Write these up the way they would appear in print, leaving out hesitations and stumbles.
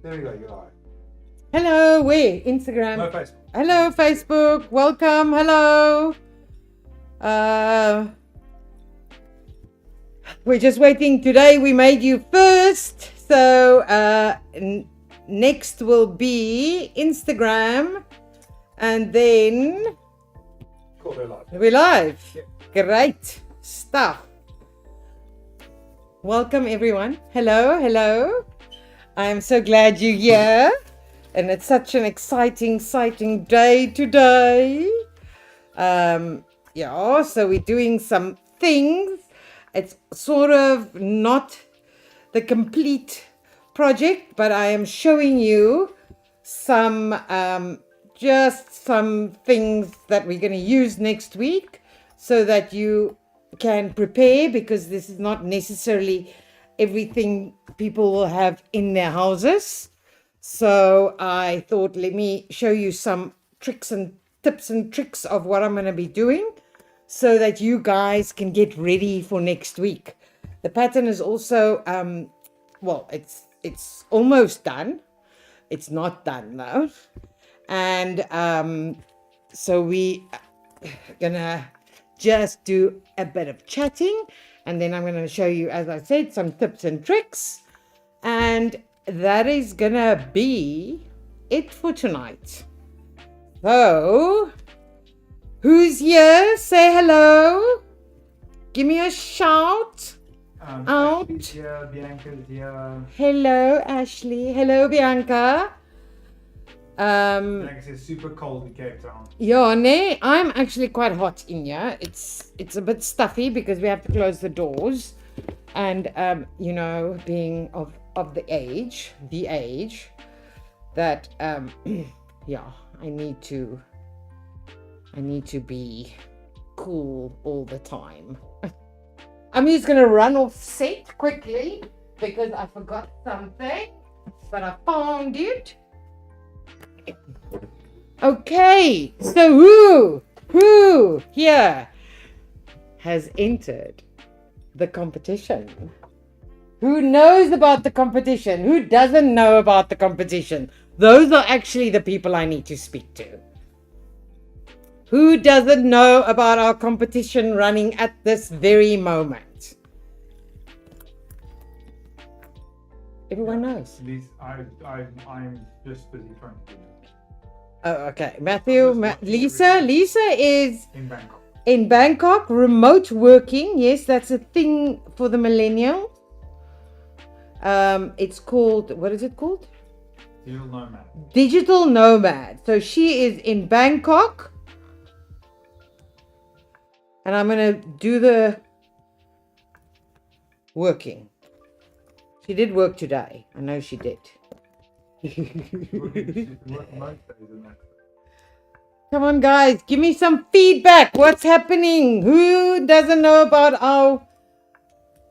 There we go, you're live. Hello, where? Instagram. No, Facebook. Hello, Facebook. Welcome. Hello. We're just waiting. Today we made you first. So next will be Instagram. And then Cool, they're live. we're live. Yeah. Great stuff. Welcome, everyone. Hello, hello. I am so glad you're here. And it's such an exciting day today. Yeah, so we're doing some things. It's sort of not the complete project, but I am showing you some just some things that we're going to use next week so that you can prepare, because this is not necessarily everything people will have in their houses. So I thought, let me show you some tricks and tips and tricks of what I'm going to be doing so that you guys can get ready for next week. The pattern is also, well, it's almost done. It's not done though. And so we gonna just do a bit of chatting, and then I'm going to show you, as I said, some tips and tricks. And that is gonna be it for tonight. So, who's here? Say hello. Give me a shout. Out. Ashley's here, Bianca's here. Hello, Ashley. Hello, Bianca. Bianca says super cold in Cape Town. Yeah, nee, I'm actually quite hot in here. It's a bit stuffy because we have to close the doors, and you know, being of the age that yeah, I need to be cool all the time. I'm just gonna run off set quickly because I forgot something, but I found it. Okay, so who here has entered the competition? Who knows about the competition? Who doesn't know about the competition? Those are actually the people I need to speak to. Who doesn't know about our competition running at this very moment? Everyone knows. At least I'm just busy trying to do it. Oh, okay. Matthew, Lisa is In Bangkok. in Bangkok, remote working. Yes, that's a thing for the millennial. It's called, what is it called? Digital nomad. Digital nomad. So she is in Bangkok. And I'm going to do the working. She did work today. I know she did. Work most days in that. Come on, guys. Give me some feedback. What's happening? Who doesn't know about our...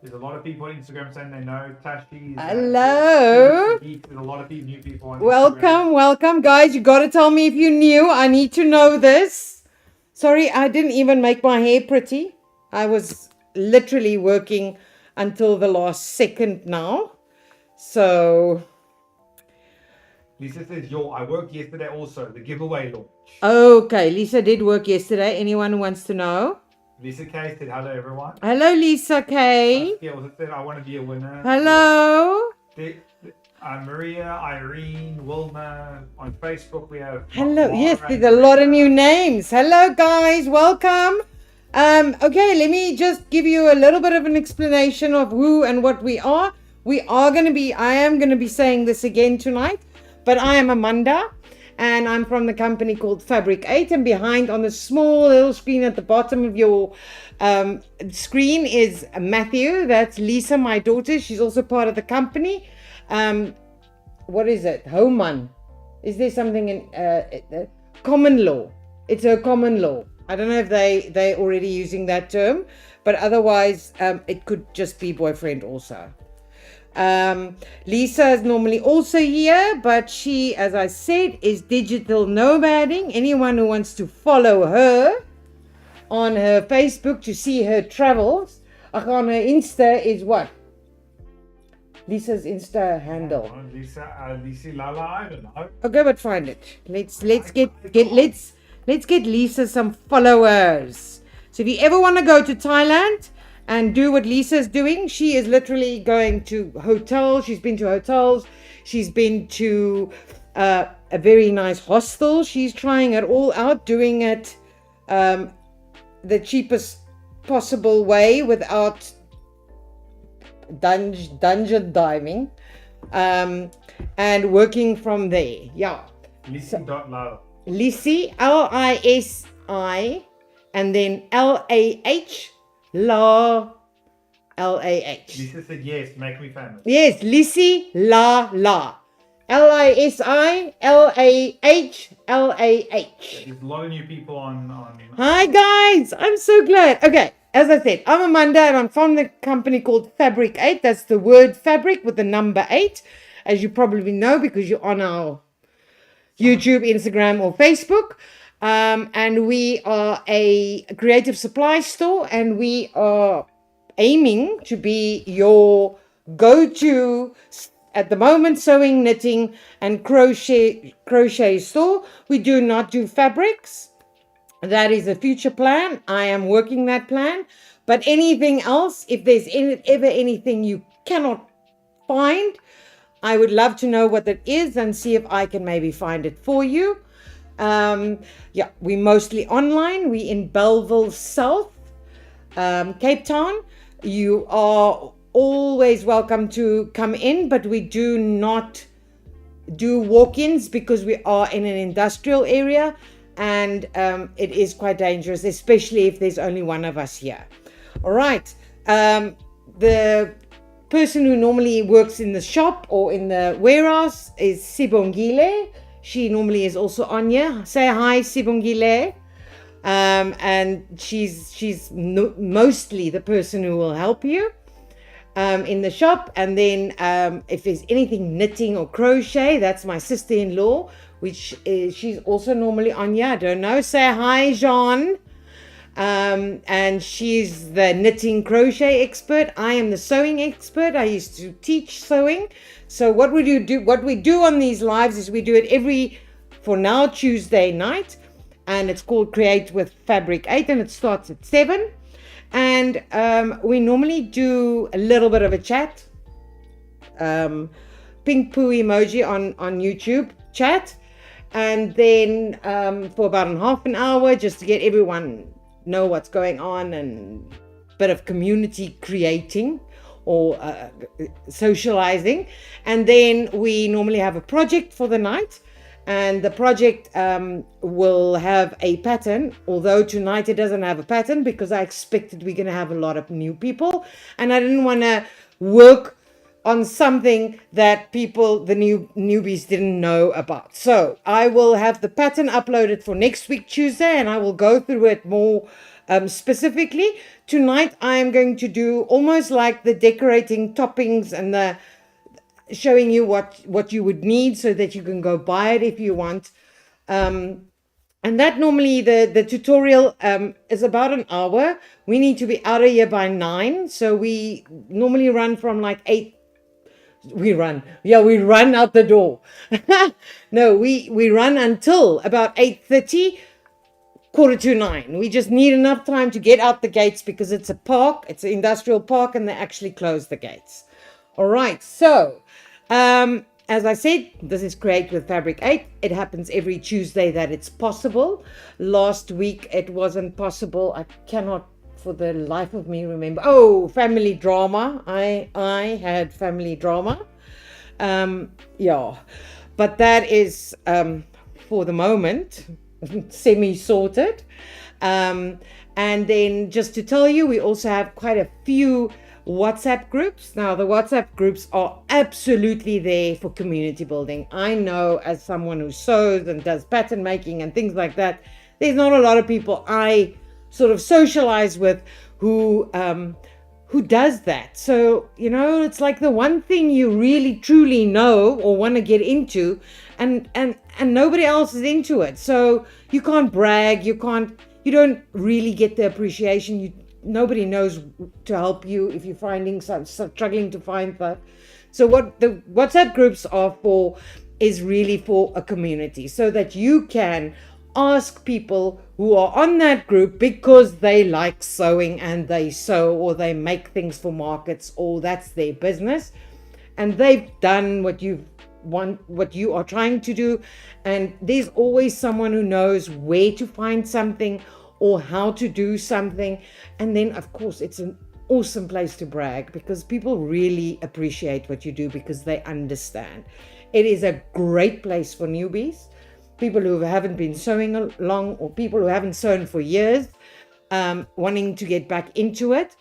There's a lot of people on Instagram saying they know Tashi. Hello. There's a lot of new people on Welcome, welcome, guys. You got to tell me if you're new. I need to know this. Sorry, I didn't even make my hair pretty. I was literally working until the last second now. So, Lisa says, yo, I worked yesterday also, the giveaway launch. okay, Lisa did work yesterday. Anyone who wants to know? Lisa K said, hello everyone. Hello, Lisa K. Yeah, also said, I want to be a winner. Hello. Maria, Irene, Wilma. On Facebook we have... Hello. Mara, Yes, there's a lot of new names. Hello, guys. Welcome. Okay, let me just give you a little bit of an explanation of who and what we are. I am going to be saying this again tonight, but I am Amanda, and I'm from the company called Fabric8, and behind on the small little screen at the bottom of your screen is Matthew. That's Lisa, my daughter. She's also part of the company. What is it? Homan. Is there something in common law? It's a common law. I don't know if they're already using that term, but otherwise it could just be boyfriend also. Lisa is normally also here, but she, as I said, is digital nomading. Anyone who wants to follow her on her Facebook to see her travels, on her Insta is what? Lisa's Insta handle? Lisa Lala, I don't know. Okay, but find it. Let's get Lisa some followers. So if you ever want to go to Thailand and do what Lisa's doing, she is literally going to hotels. She's been to hotels. She's been to a very nice hostel. She's trying it all out, doing it the cheapest possible way without dungeon diving, and working from there. Yeah. Lisi.Lala. Lisi, Lisi, and then LAH, La, LAH. Lisa said yes, make me famous. Yes, Lisi, La, LISI, LAH. There's a lot of new people on. Hi guys, I'm so glad. Okay, as I said, I'm Amanda and I'm from the company called Fabric8. That's the word fabric with the number 8, as you probably know because you're on our YouTube, Instagram, or Facebook. And we are a creative supply store, and we are aiming to be your go-to at the moment sewing, knitting, and crochet store. We do not do fabrics. That is a future plan. I am working that plan. But anything else, if there's ever anything you cannot find, I would love to know what that is and see if I can maybe find it for you. Yeah, we mostly online. We in Belleville South, Cape Town. You are always welcome to come in, but we do not do walk-ins because we are in an industrial area, and it is quite dangerous, especially if there's only one of us here. All right. The person who normally works in the shop or in the warehouse is Sibongile. She normally is also on here. Say hi, Sibongile. And she's mostly the person who will help you in the shop. And then if there's anything knitting or crochet, that's my sister-in-law, which is, she's also normally on here. I don't know. Say hi, Jean. And she's the knitting crochet expert. I am the sewing expert. I used to teach sewing. So what we do on these lives is we do it for now, Tuesday night, and it's called Create with Fabric8, and it starts at 7. And we normally do a little bit of a chat, pink poo emoji on YouTube chat, and then for about half an hour, just to get everyone know what's going on and a bit of community creating or socializing. And then we normally have a project for the night, and the project will have a pattern, although tonight it doesn't have a pattern because I expected we're going to have a lot of new people, and I didn't want to work on something that the newbies didn't know about. So I will have the pattern uploaded for next week, Tuesday, and I will go through it more specifically. Tonight I am going to do almost like the decorating toppings and the showing you what you would need so that you can go buy it if you want. And that normally the tutorial is about an hour. We need to be out of here by 9. So we normally run from like 8. We run out the door. No, we run until about 8:30, 8:45. We just need enough time to get out the gates because it's a park, it's an industrial park, and they actually close the gates. All right, so as I said, this is Create with Fabric8. It happens every Tuesday that it's possible. Last week it wasn't possible. I cannot for the life of me remember. Oh, family drama. I had family drama. Yeah, but that is for the moment semi-sorted. And then just to tell you, we also have quite a few WhatsApp groups. Now, the WhatsApp groups are absolutely there for community building. I know, as someone who sews and does pattern making and things like that, there's not a lot of people I sort of socialize with who does that. So, it's like the one thing you really truly know or want to get into, and nobody else is into it. So you can't brag, you don't really get the appreciation. nobody knows to help you if you're finding struggling to find that. So what the WhatsApp groups are for is really for a community, so that you can ask people who are on that group because they like sewing and they sew or they make things for markets, or that's their business, and they've done what you are trying to do, and there's always someone who knows where to find something or how to do something. And then of course it's an awesome place to brag, because people really appreciate what you do because they understand. It is a great place for newbies, people who haven't been sewing long, or people who haven't sewn for years, wanting to get back into it.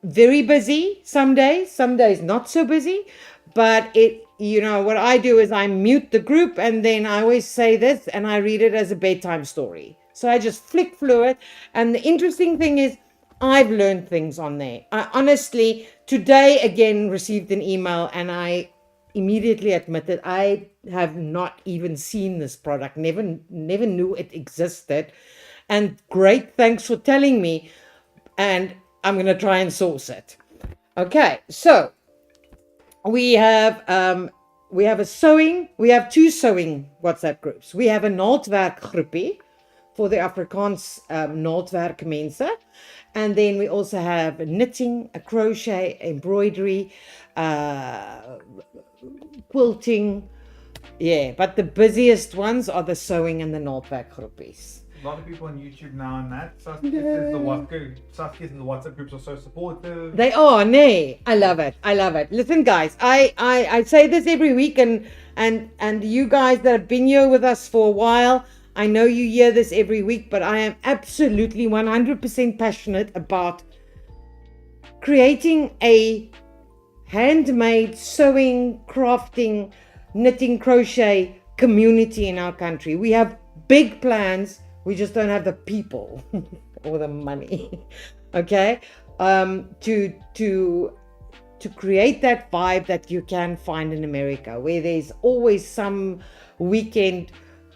Very busy some days not so busy, but what I do is I mute the group, and then I always say this, and I read it as a bedtime story. So I just flick through it, and the interesting thing is I've learned things on there. I honestly today again received an email, and I immediately admitted I have not even seen this product, never knew it existed, and great, thanks for telling me, and I'm going to try and source it. Okay, so we have two sewing WhatsApp groups. We have a 𝐓𝐈𝐌𝐄𝐓 for the Afrikaans 𝗪𝐈𝐓𝐇, and then we also have knitting, a crochet, embroidery, quilting. Yeah, but the busiest ones are the sewing and the 𝗪𝐈𝐌𝐄𝐓s. A lot of people on YouTube now on that. Saskia's and the WhatsApp groups are so supportive. They are, nay. I love it. Listen, guys, I say this every week, and you guys that have been here with us for a while, I know you hear this every week, but I am absolutely 100% passionate about creating a handmade sewing, crafting, knitting, crochet community in our country. We have big plans. We just don't have the people or the money, okay, to create that vibe that you can find in America, where there's always some weekend,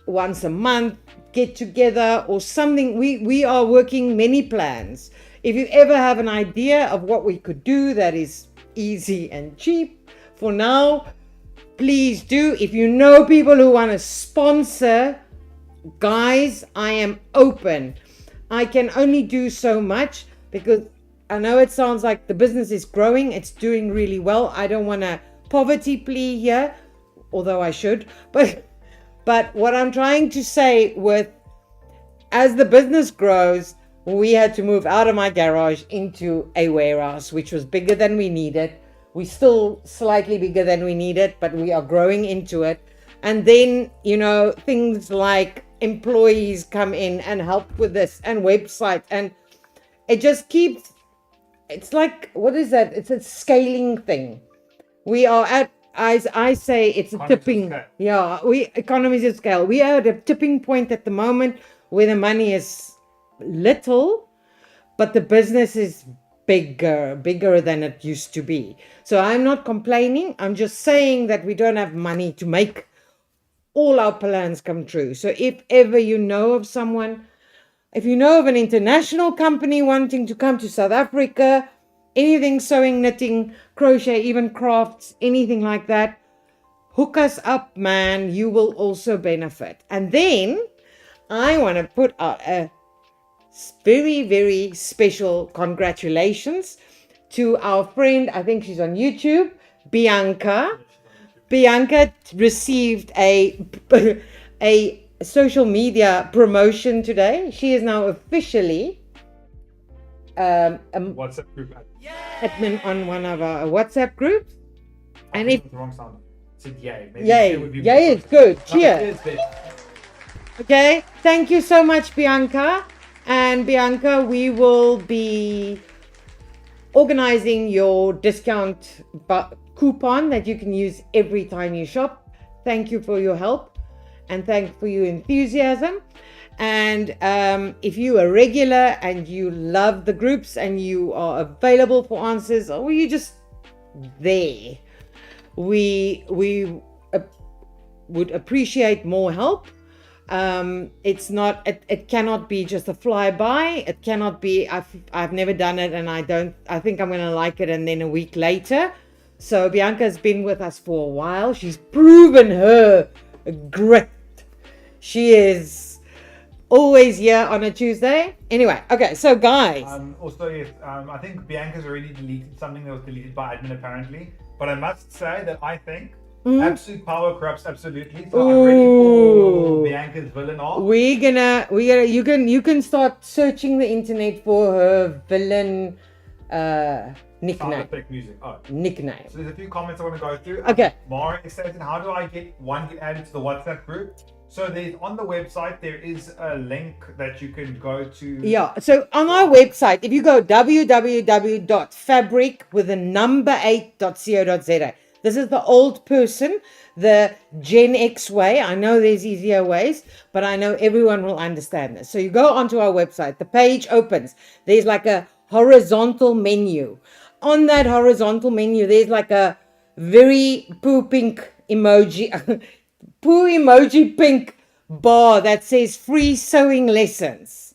once a month, get together or something. We are working many plans. If you ever have an idea of what we could do that is easy and cheap for now, please do. If you know people who want to sponsor, guys, I am open. I can only do so much, because I know it sounds like the business is growing, it's doing really well. I don't want to poverty plea here, although I should, but what I'm trying to say with, as the business grows, we had to move out of my garage into a warehouse, which was bigger than we needed. We're still slightly bigger than we needed, but we are growing into it. And then, things like employees come in and help with this, and website, and it just keeps, it's like, what is that? It's a scaling thing. We are at, as I say, it's a tipping. Yeah, economies of scale. We are at a tipping point at the moment where the money is little, but the business is bigger than it used to be. So I'm not complaining. I'm just saying that we don't have money to make all our plans come true. So if ever you know of someone, if you know of an international company wanting to come to South Africa, anything sewing, knitting, crochet, even crafts, anything like that, hook us up, man. You will also benefit. And then I want to put out a very, very special congratulations to our friend, I think she's on YouTube, Bianca. Bianca received a social media promotion today. She is now officially WhatsApp group admin on one of our WhatsApp groups. And if the wrong sound, said yay. Yay is good. Cheers. Okay, thank you so much, Bianca. And Bianca, we will be organizing your discount coupon that you can use every time you shop. Thank you for your help, and thank you for your enthusiasm. And if you are regular and you love the groups and you are available for answers, or you just there, we would appreciate more help. It's not, it cannot be just a flyby. It cannot be, I've never done it, and I think I'm going to like it, and then a week later. So Bianca's been with us for a while. She's proven her grit. She is always here on a Tuesday. Anyway, okay, so guys. Also, yes, I think Bianca's already deleted something that was deleted by admin apparently. But I must say that I think absolute power corrupts absolutely. So I'm ready for Bianca's villain arc. You can start searching the internet for her villain nickname. Sound effect music. Oh. Nickname. So there's a few comments I want to go through. Okay. Mara is saying, how do I get added to the WhatsApp group? So there's on the website, there is a link that you can go to. Yeah. So on our website, if you go www.fabric8.co.za, this is the old person, the Gen X way. I know there's easier ways, but I know everyone will understand this. So you go onto our website, the page opens. There's like a horizontal menu. On that horizontal menu, there's like a very poo pink emoji, poo emoji pink bar that says free sewing lessons.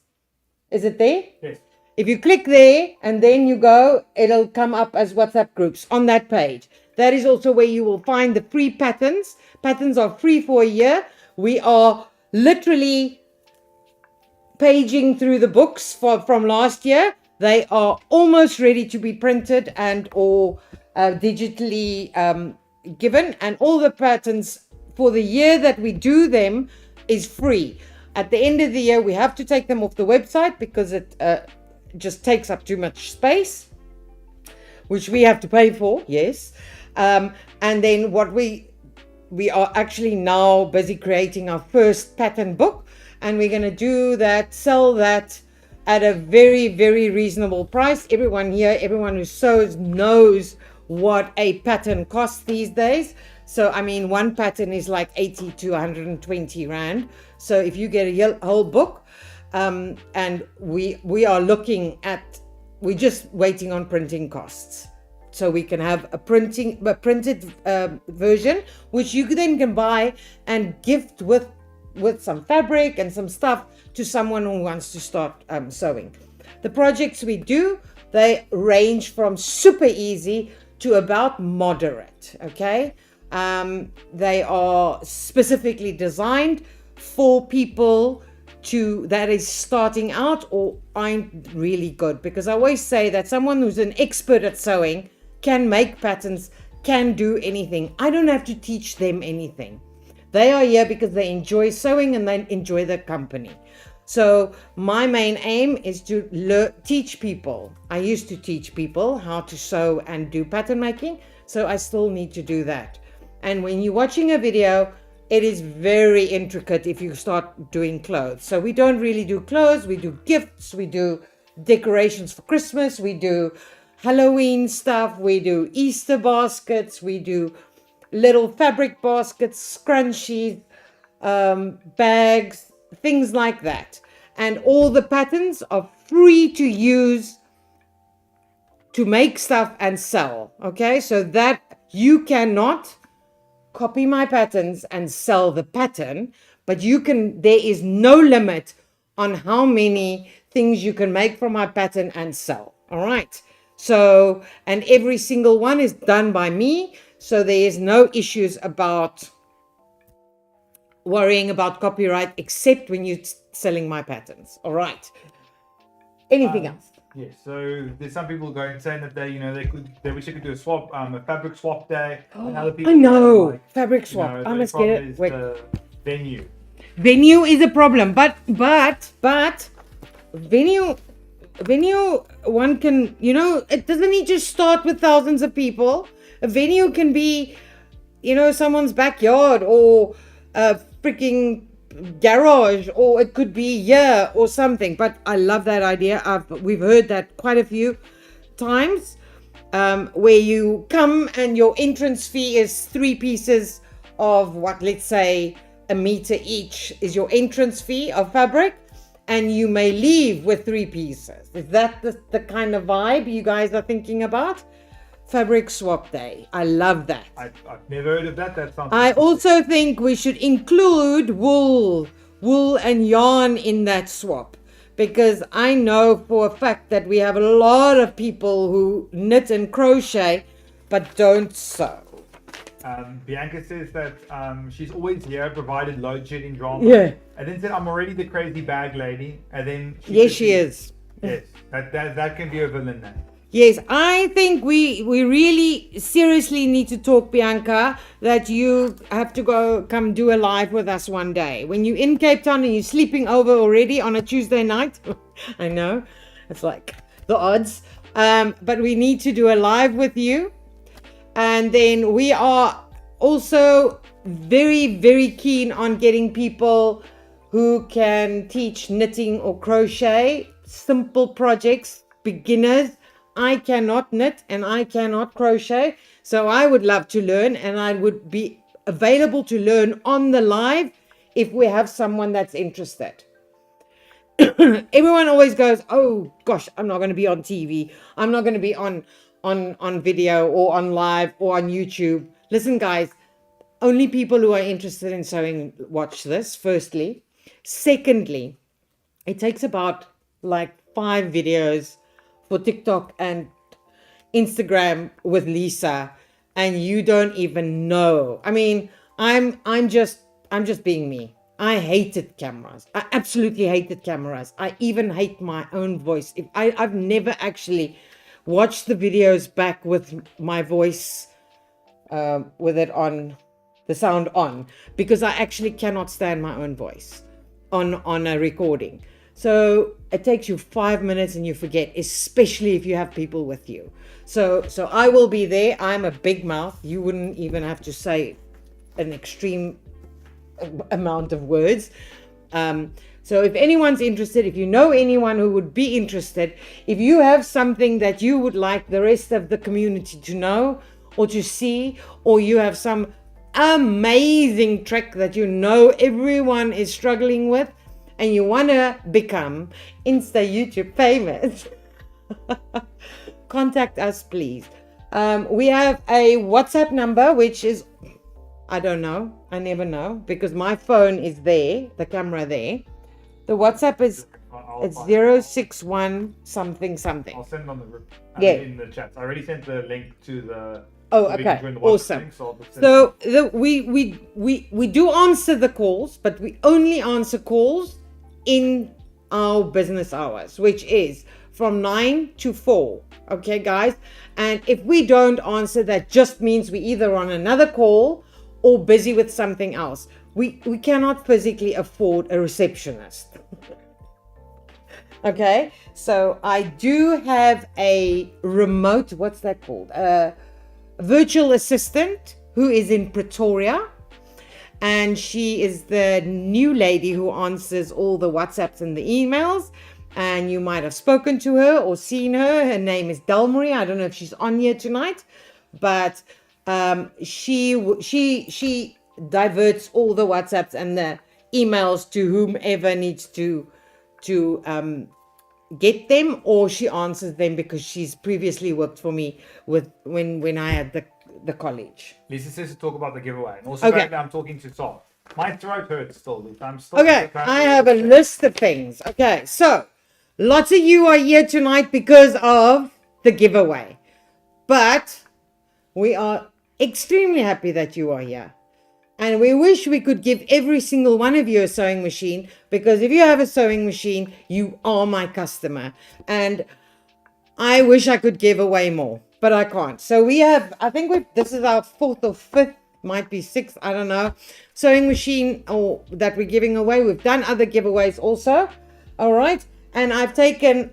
Is it there? Yes. If you click there and then you go, it'll come up as WhatsApp groups on that page. That is also where you will find the free patterns. Patterns are free for a year. We are literally paging through the books from last year. They are almost ready to be printed and or digitally given. And all the patterns for the year that we do them is free. At the end of the year, we have to take them off the website because it just takes up too much space, which we have to pay for, yes. And then what we are actually now busy creating our first pattern book, and we're going to do that, sell that at a very, very reasonable price. Everyone here, everyone who sews knows what a pattern costs these days. So, I mean, one pattern is like 80 to 120 Rand. So if you get a whole book, and we are looking at, we're just waiting on printing costs. So we can have a printed version, which you then can buy and gift with some fabric and some stuff to someone who wants to start sewing. The projects we do, they range from super easy to about moderate, okay? They are specifically designed for people that is starting out or aren't really good, because I always say that someone who's an expert at sewing can make patterns, can do anything. I don't have to teach them anything. They are here because they enjoy sewing and they enjoy the company. So my main aim is to teach people. I used to teach people how to sew and do pattern making, so I still need to do that. And when you're watching a video, it is very intricate if you start doing clothes. So we don't really do clothes, we do gifts, we do decorations for Christmas, we do Halloween stuff, we do Easter baskets, we do little fabric baskets, scrunchies, bags, things like that. And all the patterns are free to use to make stuff and sell. Okay, so that you cannot copy my patterns and sell the pattern, but there is no limit on how many things you can make from my pattern and sell. All right. So, and every single one is done by me. So there is no issues about worrying about copyright, except when you're selling my patterns. All right. Anything else? Yes. So there's some people going saying that they wish they could do a swap, a fabric swap day. And other people I know, fabric swap. I must get it. Wait. The venue. Venue is a problem, but venue one can, it doesn't need to start with thousands of people. A venue can be, someone's backyard or a freaking garage, or it could be here or something. But I love that idea. We've heard that quite a few times, where you come and your entrance fee is 3 pieces of what, let's say, a meter each is your entrance fee of fabric, and you may leave with 3 pieces. Is that the kind of vibe you guys are thinking about? Fabric swap day. I love that. I've never heard of that. That sounds. I also think we should include wool wool and yarn in that swap, because I know for a fact that we have a lot of people who knit and crochet but don't sew. Bianca says that she's always here, provided load shedding drama. Yeah. And then said, I'm already the crazy bag lady. And then Yes, she is. Yes, that can be a villain name. Yes, I think we really seriously need to talk, Bianca, that you have to come do a live with us one day. When you're in Cape Town and you're sleeping over already on a Tuesday night. I know, it's like the odds. But we need to do a live with you. And then we are also very, very keen on getting people who can teach knitting or crochet, simple projects, beginners. I cannot knit and I cannot crochet, so I would love to learn, and I would be available to learn on the live if we have someone that's interested. Everyone always goes, oh gosh, I'm not going to be on TV, I'm not going to be on video or on live or on YouTube. Listen guys, only people who are interested in sewing watch this, firstly. Secondly, it takes about like 5 videos for TikTok and Instagram with Lisa, and you don't even know. I mean, I'm just being me. I hated cameras. I absolutely hated cameras. I even hate my own voice. I've never actually watched the videos back with my voice, with it on, the sound on, because I actually cannot stand my own voice on a recording. So it takes you 5 minutes and you forget, especially if you have people with you. So I will be there. I'm a big mouth. You wouldn't even have to say an extreme amount of words. So if anyone's interested, if you know anyone who would be interested, if you have something that you would like the rest of the community to know or to see, or you have some amazing trick that you know everyone is struggling with, and you want to become Insta YouTube famous, contact us, please. We have a WhatsApp number, which is, I don't know, I never know, because my phone is there, the camera there. The WhatsApp is, it's 061 something something. I'll send it on the in the chat. I already sent the link to the. Oh, okay, awesome. So we do answer the calls, but we only answer calls in our business hours, which is from 9 to 4. Okay, guys? And if we don't answer, that just means we're either on another call or busy with something else. We cannot physically afford a receptionist. Okay, so I do have a remote, what's that called? Virtual assistant who is in Pretoria, and she is the new lady who answers all the WhatsApps and the emails, and you might have spoken to her or seen her. Her name is Delmarie. I don't know if she's on here tonight, but she diverts all the WhatsApps and the emails to whomever needs to get them, or she answers them because she's previously worked for me with when I had the college. Lisa says to talk about the giveaway, and also Okay. I'm talking to Sol. My throat hurts still, Lisa. I'm still. Okay, I have a list of things. Okay, so lots of you are here tonight because of the giveaway, but we are extremely happy that you are here. And we wish we could give every single one of you a sewing machine, because if you have a sewing machine, you are my customer. And I wish I could give away more, but I can't. So we have, I think this is our 4th or 5th, might be 6th, I don't know, sewing machine or that we're giving away. We've done other giveaways also. All right. And I've taken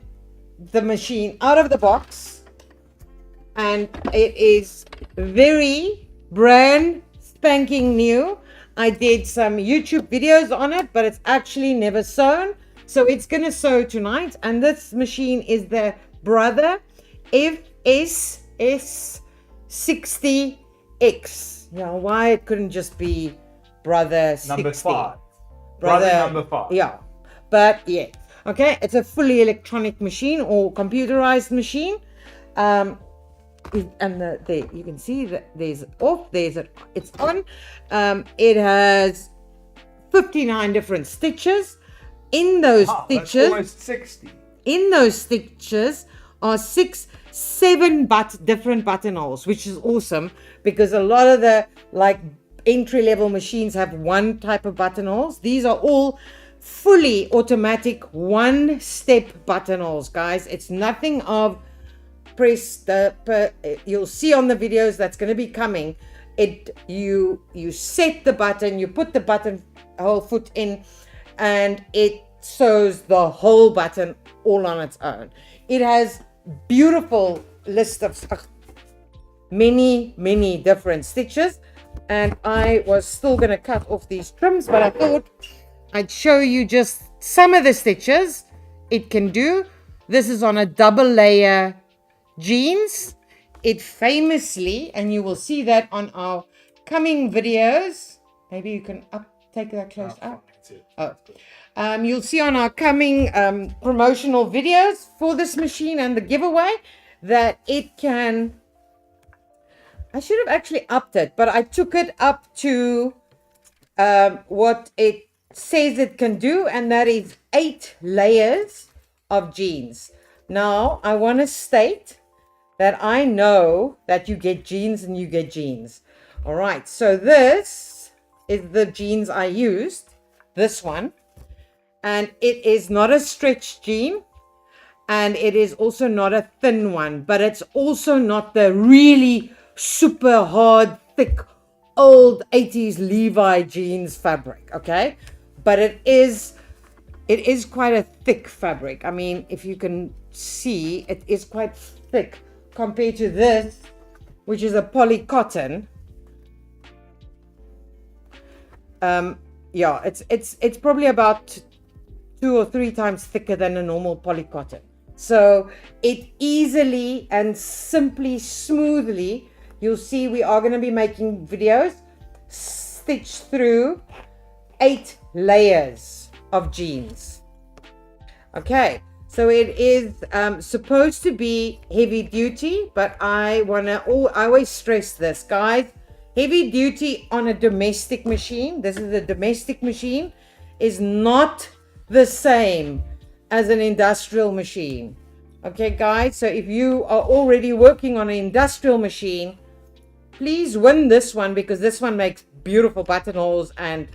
the machine out of the box, and it is very brand spanking new. I did some YouTube videos on it, but it's actually never sewn, so it's gonna sew tonight. And this machine is the Brother FS60X. Yeah, why it couldn't just be Brother 60? Number 5. Brother number 5. Yeah, but yeah, okay. It's a fully electronic machine or computerized machine. And you can see that there's off, it's on. It has 59 different stitches. In those That's stitches, almost 60. in those stitches are 7 different buttonholes, which is awesome because a lot of the like entry-level machines have one type of buttonholes. These are all fully automatic one-step buttonholes, guys. It's nothing of press you'll see on the videos that's going to be coming. You set the button, you put the button whole foot in, and it sews the whole button all on its own. It has beautiful list of many different stitches, and I was still going to cut off these trims, but I thought I'd show you just some of the stitches it can do. This is on a double layer jeans. It famously, and you will see that on our coming videos, maybe you can take that close up. You'll see on our coming promotional videos for this machine and the giveaway that it can, I should have actually upped it, but I took it up to what it says it can do, and that is 8 layers of jeans. Now, I want to state that I know that you get jeans and you get jeans. All right, so this is the jeans I used, this one, and it is not a stretch jean, and it is also not a thin one, but it's also not the really super hard, thick, old 80s Levi jeans fabric, okay? But it is quite a thick fabric. I mean, if you can see, it is quite thick compared to this, which is a poly cotton. Yeah, it's probably about 2 or 3 times thicker than a normal poly cotton. So it easily and simply, smoothly, you'll see we are going to be making videos, stitch through 8 layers of jeans. Okay, so it is supposed to be heavy duty, but I always stress this, guys. Heavy duty on a domestic machine, this is a domestic machine, is not the same as an industrial machine. Okay, guys, so if you are already working on an industrial machine, please win this one, because this one makes beautiful buttonholes and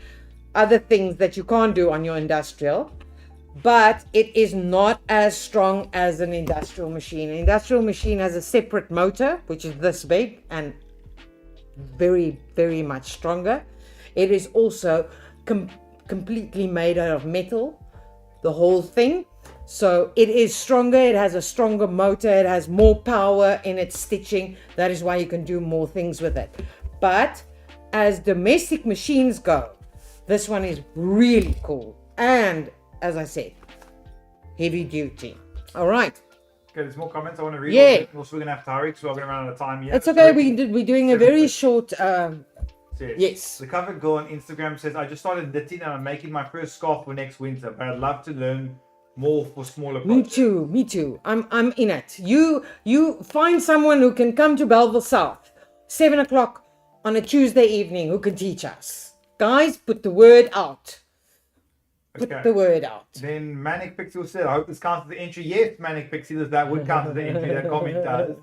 other things that you can't do on your industrial. But it is not as strong as an industrial machine. An industrial machine has a separate motor, which is this big and very much stronger. It is also completely made out of metal, the whole thing. So it is stronger, it has a stronger motor, it has more power in its stitching. That is why you can do more things with it. But as domestic machines go, this one is really cool. And as I said, heavy duty. All right. Okay, there's more comments I want to read. Yeah. Also, we're going to have to hurry because we're going to run out of time here. It's okay, we're doing a very short... yes. The cover girl on Instagram says, I just started knitting and I'm making my first scarf for next winter, but I'd love to learn more for smaller projects. Me too. I'm in it. You find someone who can come to Belleville South, 7 o'clock on a Tuesday evening, who can teach us. Guys, put the word out. Put the word out. Then Manic Pixel said, I hope this counts as the entry. Yes, Manic Pixel, that would count as the entry. That comment does.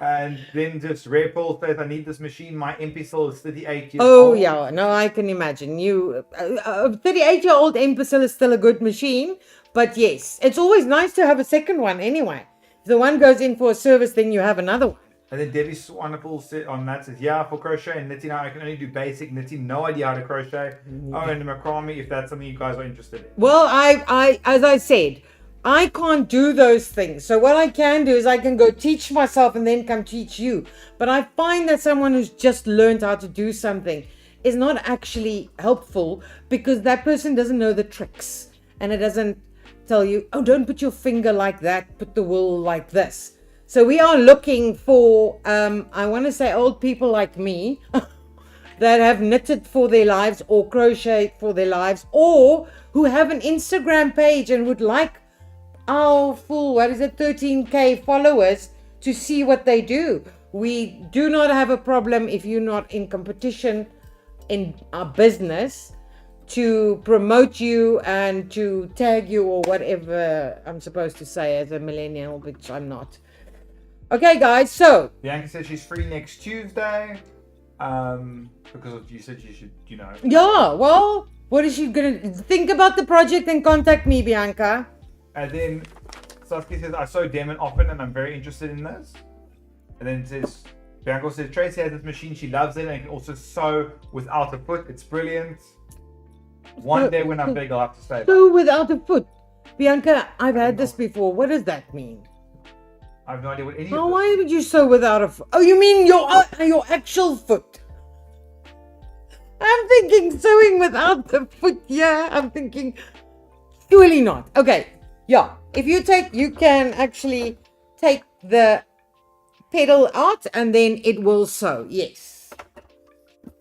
And then just Rare Pearl says, I need this machine. My imbecile is 38 years old. Yeah. No, I can imagine. You, a 38-year-old imbecile is still a good machine. But yes, it's always nice to have a second one anyway. If the one goes in for a service, then you have another one. And then Debbie Swanepoel said on that says, yeah, for crochet and knitting, I can only do basic knitting. No idea how to crochet. Oh, and macrame, if that's something you guys are interested in. Well, I as I said, I can't do those things. So what I can do is I can go teach myself and then come teach you. But I find that someone who's just learned how to do something is not actually helpful, because that person doesn't know the tricks. And it doesn't tell you, oh, don't put your finger like that, put the wool like this. So we are looking for, I want to say old people like me that have knitted for their lives or crocheted for their lives, or who have an Instagram page and would like our full, 13K followers to see what they do. We do not have a problem if you're not in competition in our business to promote you and to tag you or whatever I'm supposed to say as a millennial, which I'm not. Okay, guys, so Bianca says she's free next Tuesday. Because you said you should, yeah, well, what is she gonna think about the project and contact me, Bianca? And then Saskia says, I sew Demon often and I'm very interested in this. And then it says, Bianca says, Tracy has this machine, she loves it, and can also sew without a foot. It's brilliant. One day when I'm big, I'll have to say Sew without a foot. Bianca, I've had this before. What does that mean? I have no idea what any of Oh, this why would you sew without a foot? Oh, you mean your actual foot? I'm thinking sewing without the foot. Yeah, I'm thinking surely not. Okay, yeah. If you can actually take the pedal out and then it will sew. Yes.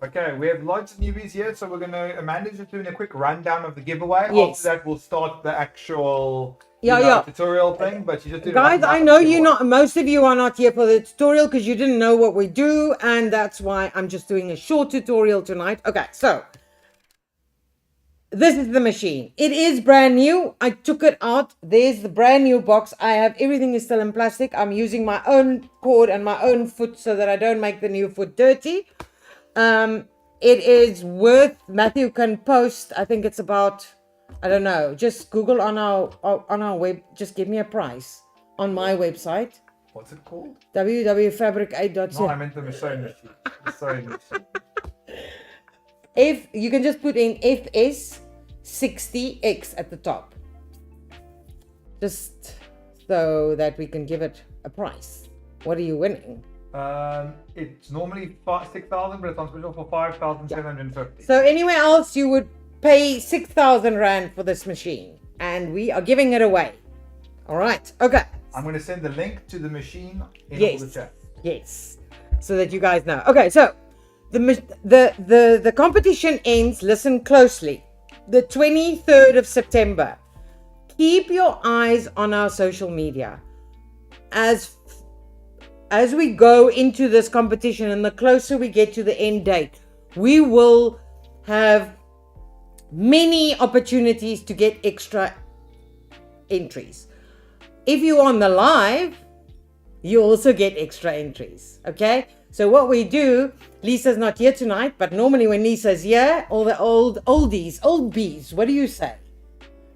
Okay, we have lots of newbies here, so Amanda's just doing a quick rundown of the giveaway. Yes. After that, we'll start the actual Yeah. tutorial thing, but you just did Guys, I know most of you are not here for the tutorial because you didn't know what we do, and that's why I'm just doing a short tutorial tonight. Okay, so this is the machine. It is brand new. I took it out. There's the brand new box. Everything is still in plastic. I'm using my own cord and my own foot so that I don't make the new foot dirty. It is worth, Matthew can post, I think it's about, I don't know, just Google on our web, just give me a price on my website. What's it called? 𝐓𝐈𝐌𝐄𝐓.co. No, I meant the sewing machine. The sewing machine. You can just put in FS60X at the top. Just so that we can give it a price. What are you winning? It's normally 6,000, but it's on special for 5,750. So anywhere else you would pay 6,000 Rand for this machine, and we are giving it away. All right. Okay. I'm going to send the link to the machine in all the chat. Yes. So that you guys know. Okay. So the competition ends. Listen closely. The 23rd of September. Keep your eyes on our social media. As we go into this competition and the closer we get to the end date, we will have many opportunities to get extra entries. If you're on the live, you also get extra entries. Okay? So what we do, Lisa's not here tonight, but normally when Lisa's here, all the old bees, what do you say?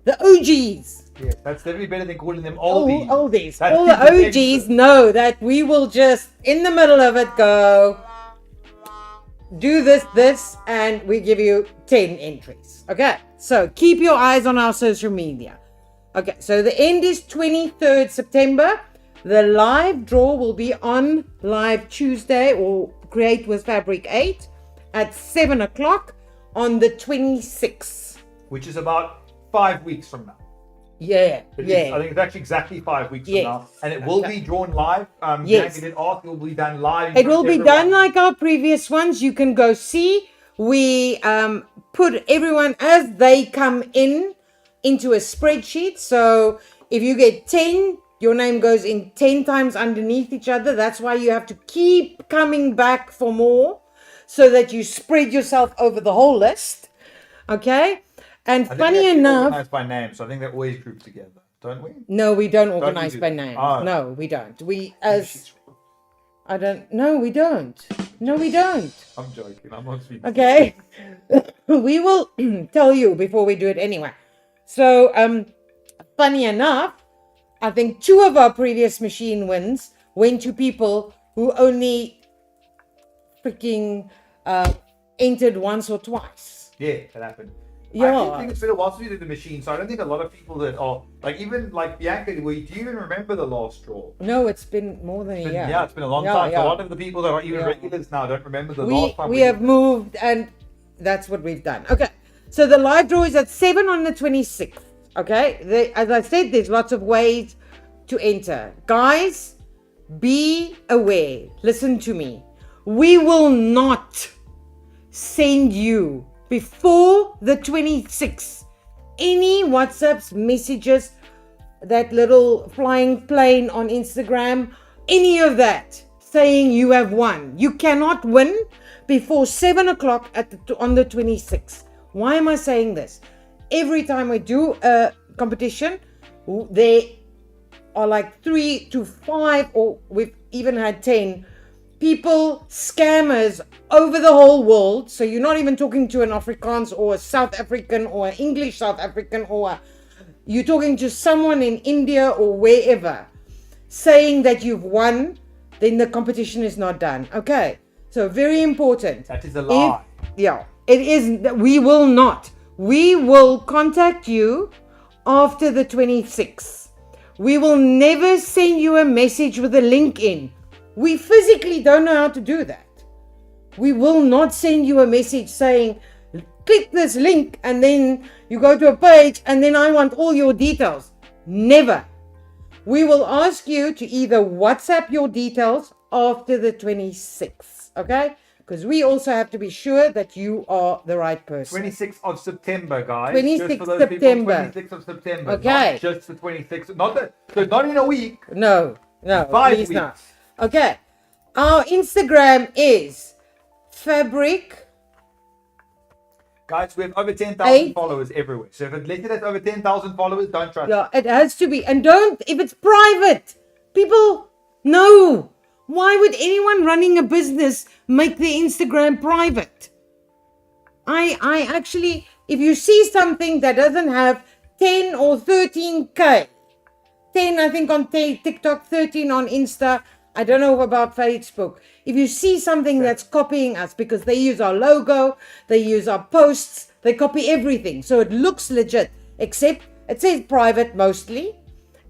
The OGs. Yeah, that's definitely better than calling them oldies. Oldies. All the OGs know that we will just, in the middle of it, go, do this, and we give you 10 entries. Okay, so keep your eyes on our social media. Okay, so the end is 23rd September. The live draw will be on live Tuesday or Create with Fabric8 at 7 o'clock on the 26th. Which is about 5 weeks from now. Yeah. I think it's actually exactly 5 weeks from now. And it will be drawn live. Yes. It will be done live. It will be done like our previous ones. You can go see. We put everyone as they come into a spreadsheet. So if you get 10, your name goes in 10 times underneath each other. That's why you have to keep coming back for more so that you spread yourself over the whole list. Okay? And funny enough, organize by name, so I think they're always grouped together, don't we? No, we don't organize by name. Oh. No, we don't. We don't. No, we don't. I'm joking. I'm not speaking. Okay, we will tell you before we do it anyway. So, funny enough, I think 2 of our previous machine wins went to people who only freaking entered once or twice. Yeah, that happened. Yeah. I think it's been a while since we did the machine, so I don't think a lot of people that are even Bianca. Do you even remember the last draw? No, it's been more than a year. Yeah, it's been a long time. So a lot of the people that are even regulars now don't remember the last time. We have moved, and that's what we've done. Okay, so the live draw is at 7 on the 26th. Okay, as I said, there's lots of ways to enter. Guys, be aware. Listen to me. We will not send you before the 26th any WhatsApps, messages, that little flying plane on Instagram, any of that saying you have won. You cannot win before 7 o'clock on the 26th. Why am I saying this? Every time we do a competition, there are like 3 to 5, or we've even had 10 people, scammers over the whole world. So you're not even talking to an Afrikaans or a South African or an English South African, or you're talking to someone in India or wherever, saying that you've won, then the competition is not done. Okay, so very important. That is a lie. It is. We will not. We will contact you after the 26th. We will never send you a message with a link in. We physically don't know how to do that. We will not send you a message saying, click this link, and then you go to a page and then I want all your details. Never. We will ask you to either WhatsApp your details after the 26th, okay? Because we also have to be sure that you are the right person. 26th of September, guys. 26th just for those September. People, 26th of September. Okay. Not just the 26th. So not in a week. No, 5 please weeks. not. Okay. Our Instagram is Fabric. Guys, we have over 10,000 followers everywhere. So if it's listed as over 10,000 followers, don't trust Yeah, it has to be. And don't, if it's private, people, no. Why would anyone running a business make their Instagram private? I actually, if you see something that doesn't have 10 or 13K, 10 I think on TikTok, 13 on Insta, I don't know about Facebook. If you see something that's copying us, because they use our logo, they use our posts, they copy everything. So it looks legit, except it says private mostly,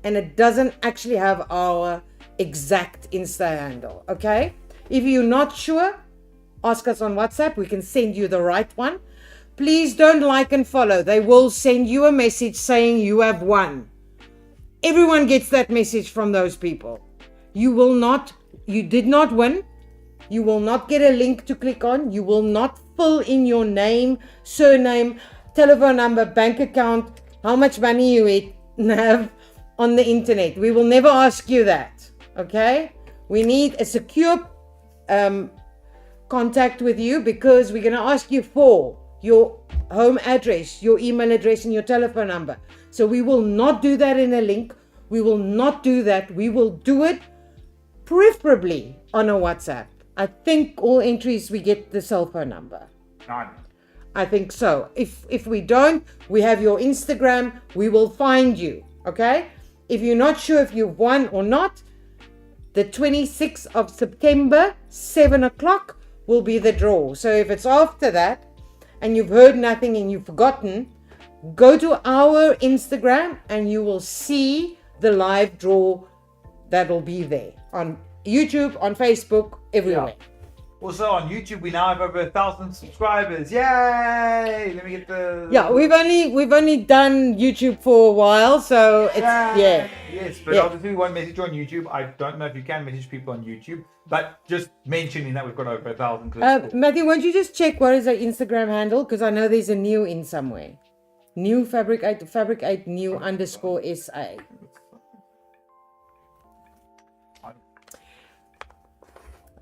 and it doesn't actually have our exact Insta handle, okay? If you're not sure, ask us on WhatsApp. We can send you the right one. Please don't like and follow. They will send you a message saying you have won. Everyone gets that message from those people. You did not win. You will not get a link to click on. You will not fill in your name, surname, telephone number, bank account, how much money you have on the internet. We will never ask you that, okay? We need a secure contact with you, because we're going to ask you for your home address, your email address, and your telephone number. So we will not do that in a link. We will not do that. We will do it preferably on a WhatsApp. I think all entries we get the cell phone number. None. I think so. If we don't, we have your Instagram. We will find you, okay? If you're not sure if you've won or not, the 26th of September, 7 o'clock, will be the draw. So if it's after that and you've heard nothing and you've forgotten, go to our Instagram and you will see the live draw that'll be there on YouTube, on Facebook, everywhere. Yeah. Also on YouTube, we now have over 1,000 subscribers. Yay! Let me get the. Yeah, we've only done YouTube for a while, so it's yeah. Yes, but obviously one message on YouTube. I don't know if you can message people on YouTube, but just mentioning that we've got over 1,000. Matthew, won't you just check what is our Instagram handle? Because I know there's a new in somewhere. New Fabric8 new _SA.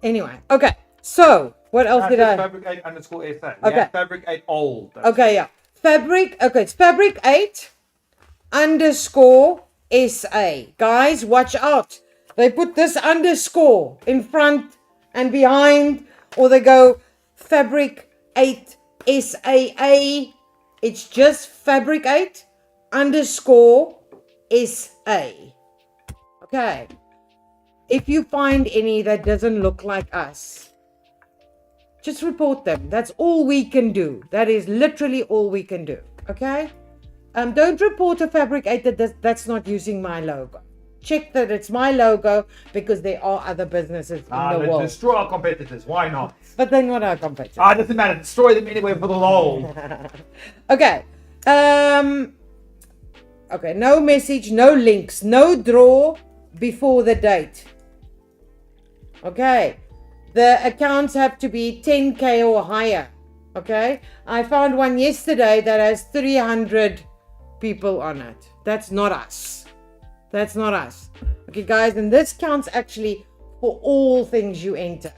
Anyway, okay. So what else did I? Fabric8 _SA. Okay. Yeah, Fabric8 old. Okay, yeah. It's Fabric8 _SA. Guys, watch out. They put this underscore in front and behind, or they go Fabric8 SAA. It's just Fabric8 _SA. Okay. If you find any that doesn't look like us, just report them. That's all we can do. That is literally all we can do. Okay? Don't report a Fabric8 that's not using my logo. Check that it's my logo, because there are other businesses in the world. Destroy our competitors. Why not? But they're not our competitors. It doesn't matter. Destroy them anyway for the lol. Okay. Okay. No message, no links, no draw before the date. Okay. The accounts have to be 10K or higher. Okay. I found one yesterday that has 300 people on it. That's not us. That's not us. Okay, guys, and this counts actually for all things you enter.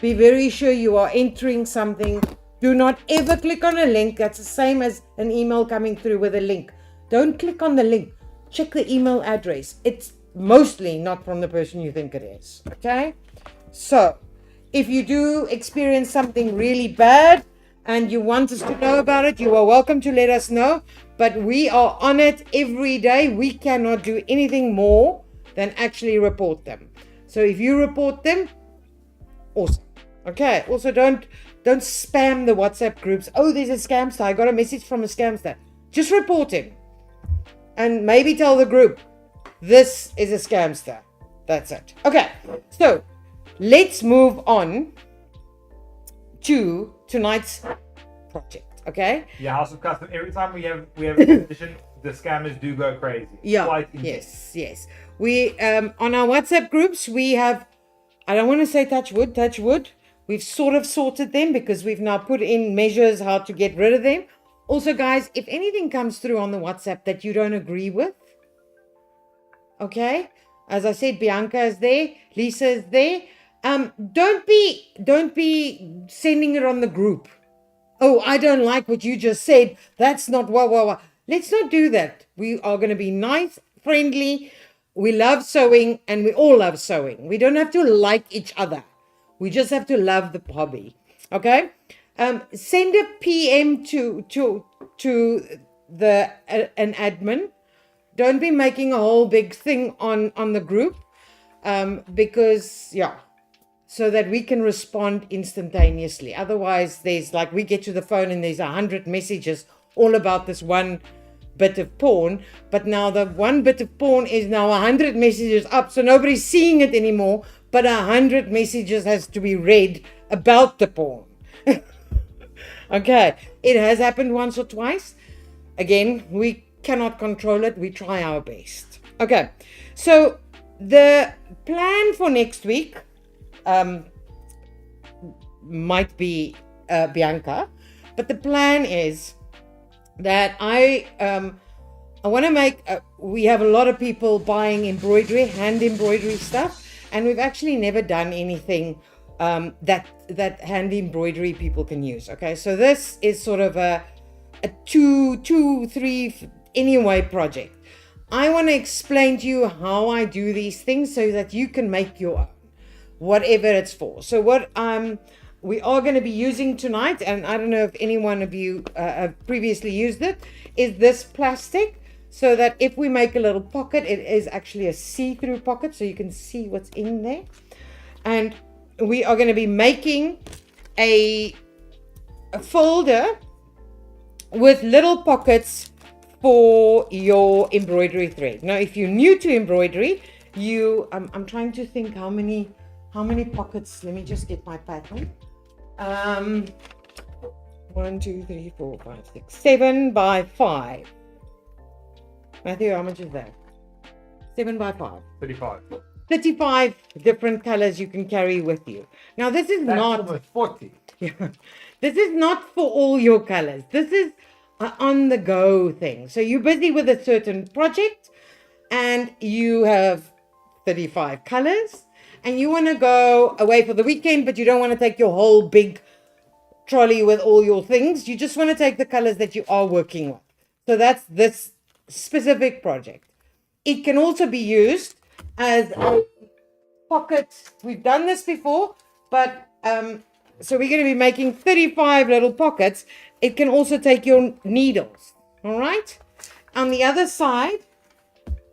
Be very sure you are entering something Do not ever click on a link. That's the same as an email coming through with a link. Don't click on the link. Check the email address. It's mostly not from the person you think it is. Okay? So, if you do experience something really bad and you want us to know about it, you are welcome to let us know. But we are on it every day. We cannot do anything more than actually report them. So if you report them, awesome. Okay. Also, don't spam the WhatsApp groups. Oh, there's a scamster. I got a message from a scamster. Just report him. And maybe tell the group, this is a scamster. That's it. Okay. So let's move on to tonight's project. Okay. Yeah, House of Custom. Every time we have a competition, the scammers do go crazy. Yeah. Quite intense. Yes. We on our WhatsApp groups we have. I don't want to say touch wood. We've sort of sorted them because we've now put in measures how to get rid of them. Also, guys, if anything comes through on the WhatsApp that you don't agree with, okay, as I said, Bianca is there, Lisa is there. Don't be sending it on the group. Oh, I don't like what you just said. That's not what. Let's not do that. We are going to be nice, friendly. We love sewing, and we all love sewing. We don't have to like each other. We just have to love the hobby. Okay? Send a PM to an admin. Don't be making a whole big thing on the group, because so that we can respond instantaneously. Otherwise, there's like we get to the phone and there's 100 messages all about this one bit of porn, but now the one bit of porn is now 100 messages up, so nobody's seeing it anymore, but 100 messages has to be read about the porn. Okay, it has happened once or twice. Again, we cannot control it. We try our best. Okay, so the plan for next week might be Bianca, but the plan is that I want to make. We have a lot of people buying embroidery, hand embroidery stuff, and we've actually never done anything that hand embroidery people can use. Okay, so this is sort of a 2-3 anyway project. I want to explain to you how I do these things so that you can make your own, whatever it's for. So what we are going to be using tonight, and I don't know if any one of you have previously used it, is this plastic, so that if we make a little pocket, it is actually a see-through pocket, so you can see what's in there. And we are going to be making a folder with little pockets for your embroidery thread. Now, if you're new to embroidery, I'm trying to think how many pockets. Let me just get my pattern. 1, 2, 3, 4, 5, 6, 7 by 5. Matthew, how much is that? 7 by 5. 35. 35 different colors you can carry with you. Now, this is That's not almost 40. This is not for all your colors. This is an on-the-go thing. So you're busy with a certain project and you have 35 colors and you want to go away for the weekend, but you don't want to take your whole big trolley with all your things. You just want to take the colors that you are working with. So that's this specific project. It can also be used as a pocket. We've done this before, but so we're going to be making 35 little pockets. It can also take your needles. All right. On the other side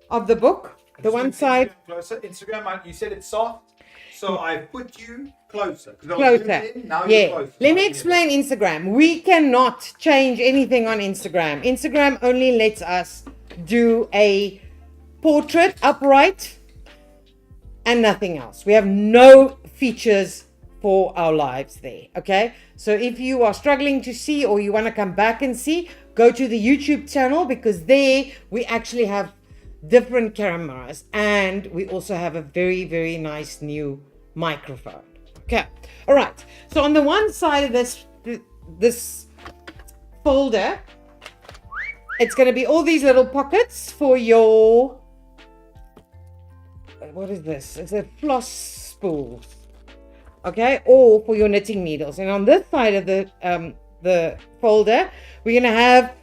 of the book, the one side. Closer. Instagram, you said it's soft, so I put you closer. Closer. Now yeah. you're closer. Let me explain Instagram. We cannot change anything on Instagram. Instagram only lets us do a portrait upright and nothing else. We have no features for our lives there. Okay. So if you are struggling to see or you want to come back and see, go to the YouTube channel, because there we actually have different cameras and we also have a very, very nice new microphone. Okay. All right. So on the one side of this folder, it's going to be all these little pockets for your, what is this? It's a floss spools. Okay, or for your knitting needles. And on this side of the the folder, we're going to have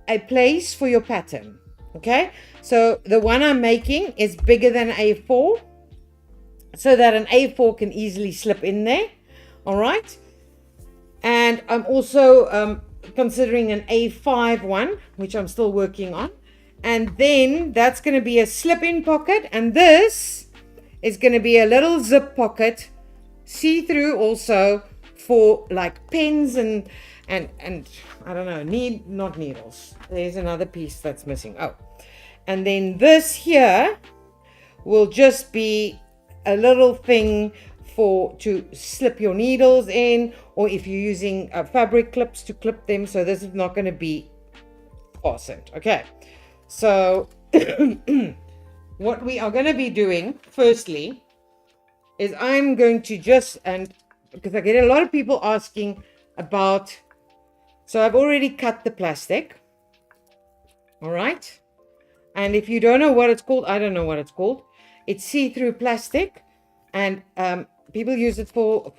a place for your pattern. Okay, so the one I'm making is bigger than A4, so that an A4 can easily slip in there. All right, and I'm also considering an A5 one, which I'm still working on, and then that's going to be a slip-in pocket, and this is going to be a little zip pocket, see-through also, for like pens and I don't know, not needles. There's another piece that's missing. Oh, and then this here will just be a little thing to slip your needles in, or if you're using fabric clips to clip them. So this is not going to be fastened. Okay, so what we are going to be doing firstly is I'm going to just, and because I get a lot of people asking about, so I've already cut the plastic. All right, and if you don't know what it's called, I don't know what it's called. It's see-through plastic, and people use it for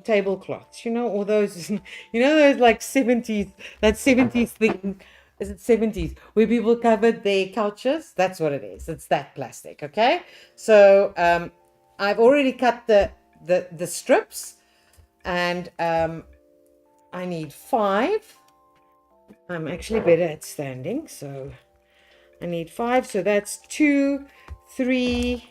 tablecloths, you know, all those, you know, those like 70s, that 70s thing, is it 70s, where people covered their couches? That's what it is. It's that plastic. Okay, so I've already cut the strips, and I need 5. I'm actually better at standing, so I need 5. So that's 2, 3,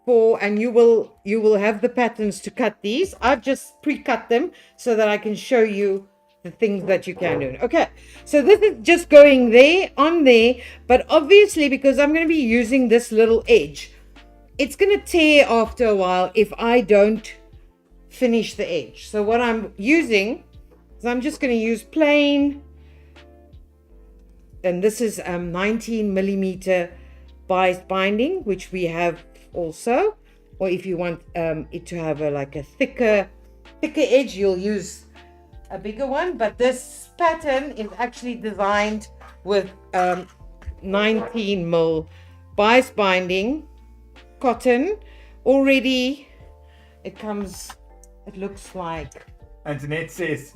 4, and you will have the patterns to cut these. I've just pre-cut them so that I can show you the things that you can do. Okay, so this is just going there on there, but obviously because I'm going to be using this little edge, it's going to tear after a while if I don't finish the edge. So what I'm using is I'm just going to use plain, and this is 19mm bias binding, which we have also, or if you want it to have like a thicker edge, you'll use a bigger one. But this pattern is actually designed with 19mm bias binding cotton already. It looks like, Antoinette says,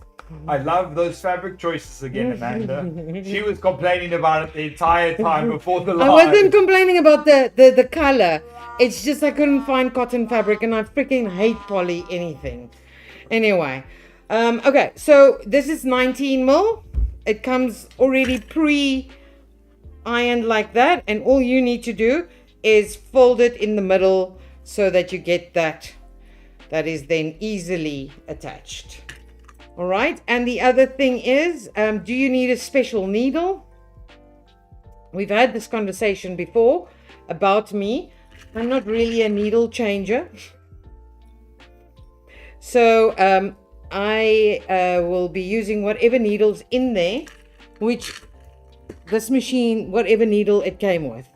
I love those fabric choices again, Amanda. She was complaining about it the entire time before the live. I wasn't complaining about the color. It's just I couldn't find cotton fabric, and I freaking hate poly anything. Anyway, okay, so this is 19mm. It comes already pre-ironed like that, and all you need to do is fold it in the middle so that you get that is then easily attached. All right, and the other thing is, do you need a special needle? We've had this conversation before about me. I'm not really a needle changer. So I will be using whatever needles in there, which this machine, whatever needle it came with.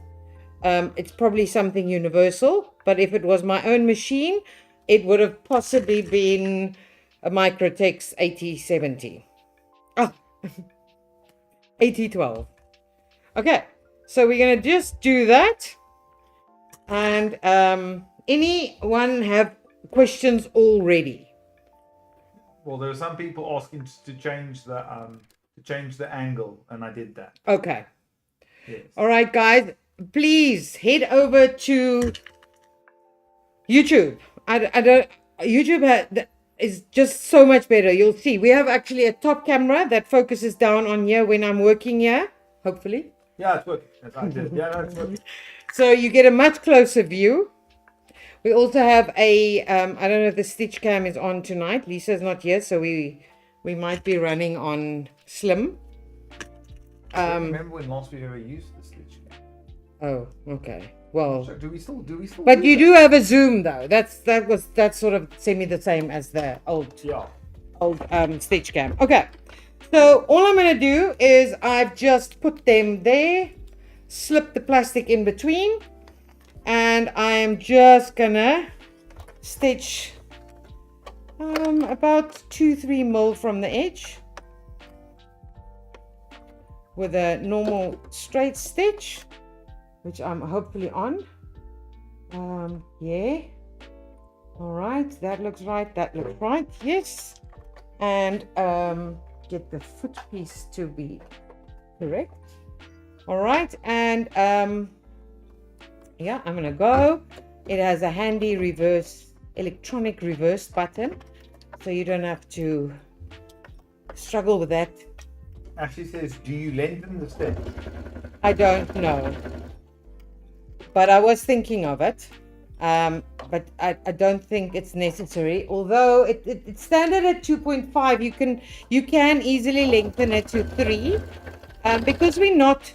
It's probably something universal, but if it was my own machine, it would have possibly been a Microtex 8070. Oh, 8012. Okay, so we're going to just do that. And anyone have questions already? Well, there are some people asking to change the angle, and I did that. Okay. Yes. All right, guys, please head over to YouTube. YouTube is just so much better. You'll see we have actually a top camera that focuses down on here when I'm working here, hopefully. Yeah, it's working. Yeah, it's working. So you get a much closer view. We also have a I don't know if the stitch cam is on tonight. Lisa's not here, so we might be running on slim. I don't remember when last we ever used the stitch cam. Oh, okay. Well, so do we still but you do have a zoom though. That's sort of semi the same as the old stitch cam. Okay, so all I'm gonna do is I've just put them there, slip the plastic in between, and I'm just gonna stitch about 2-3 mil from the edge with a normal straight stitch, which I'm hopefully on. Yeah. All right, that looks right. That looks right. Yes. and get the foot piece to be correct. All right, and yeah, I'm gonna go. It has a handy electronic reverse button, so you don't have to struggle with that. Actually says, do you lengthen the stitch? I don't know, but I was thinking of it. But I don't think it's necessary. Although it's standard at 2.5, you can easily lengthen it to 3, because we're not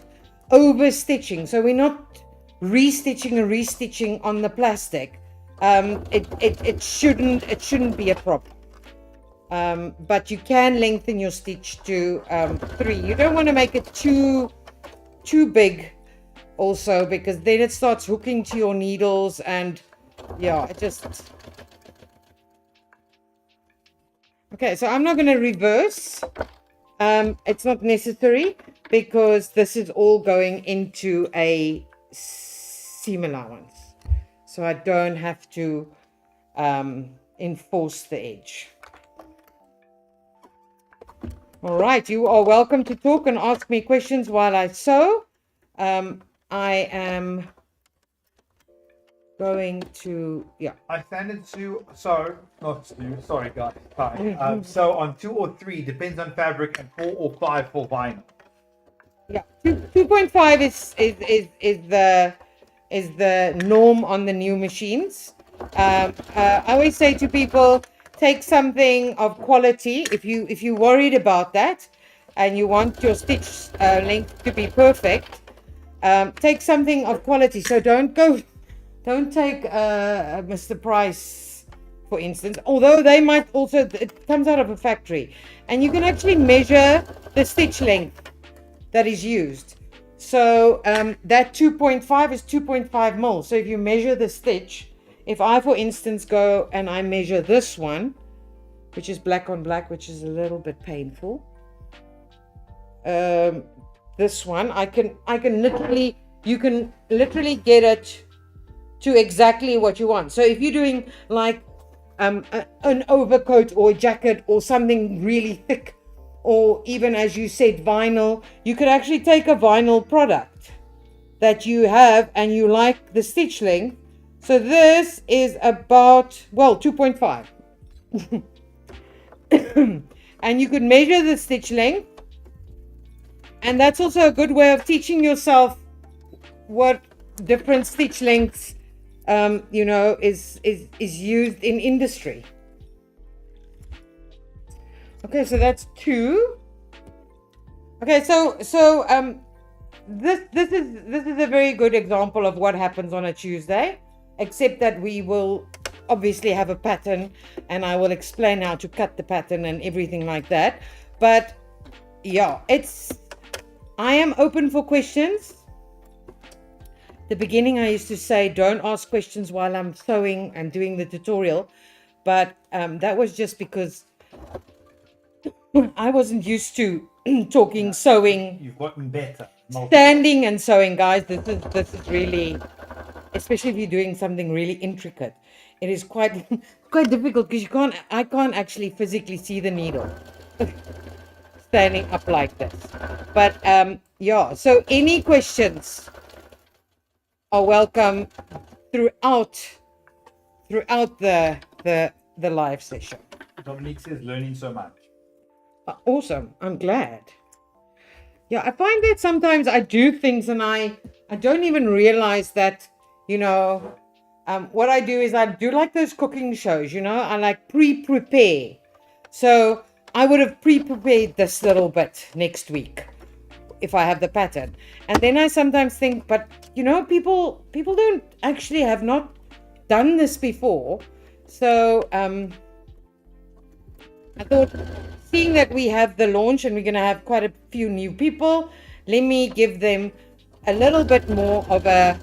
over stitching, so we're not restitching on the plastic. It shouldn't be a problem. But you can lengthen your stitch to 3. You don't want to make it too big also, because then it starts hooking to your needles, and yeah, it just... Okay, so I'm not going to reverse. It's not necessary, because this is all going into a seam allowance, so I don't have to enforce the edge. All right, you are welcome to talk and ask me questions while I sew. I am going to, yeah. I standard sew, sorry guys, hi. So on 2 or 3 depends on fabric, and 4 or 5 for vinyl. Yeah, 2.5 is the norm on the new machines. I always say to people, take something of quality. If you're worried about that and you want your stitch length to be perfect, take something of quality. So don't take Mr. Price, for instance, although they might also, it comes out of a factory, and you can actually measure the stitch length that is used. So that 2.5 is 2.5 mil. So if you measure the stitch, if I, for instance, go and I measure this one, which is black on black, which is a little bit painful. This one, you can literally get it to exactly what you want. So if you're doing like an overcoat or a jacket or something really thick, or even, as you said, vinyl, you could actually take a vinyl product that you have and you like the stitch length. So this is about, well, 2.5. And you could measure the stitch length. And that's also a good way of teaching yourself what different stitch lengths, is used in industry. Okay, so that's 2. Okay, so this is a very good example of what happens on a Tuesday, except that we will obviously have a pattern, and I will explain how to cut the pattern and everything like that. But yeah, I am open for questions. The beginning I used to say, don't ask questions while I'm sewing and doing the tutorial, but that was just because I wasn't used to talking, sewing. You've gotten better. Standing and sewing, guys. This is really, especially if you're doing something really intricate, it is quite difficult, because I can't actually physically see the needle standing up like this. But yeah, so any questions are welcome throughout the live session. Dominique says learning so much. Awesome. I'm glad. Yeah, I find that sometimes I do things and I don't even realize that, what I do is I do like those cooking shows, I like prepare. So I would have prepared this little bit next week if I have the pattern. And then I sometimes think, but people don't actually have not done this before. So I thought, seeing that we have the launch and we're going to have quite a few new people, let me give them a little bit more of a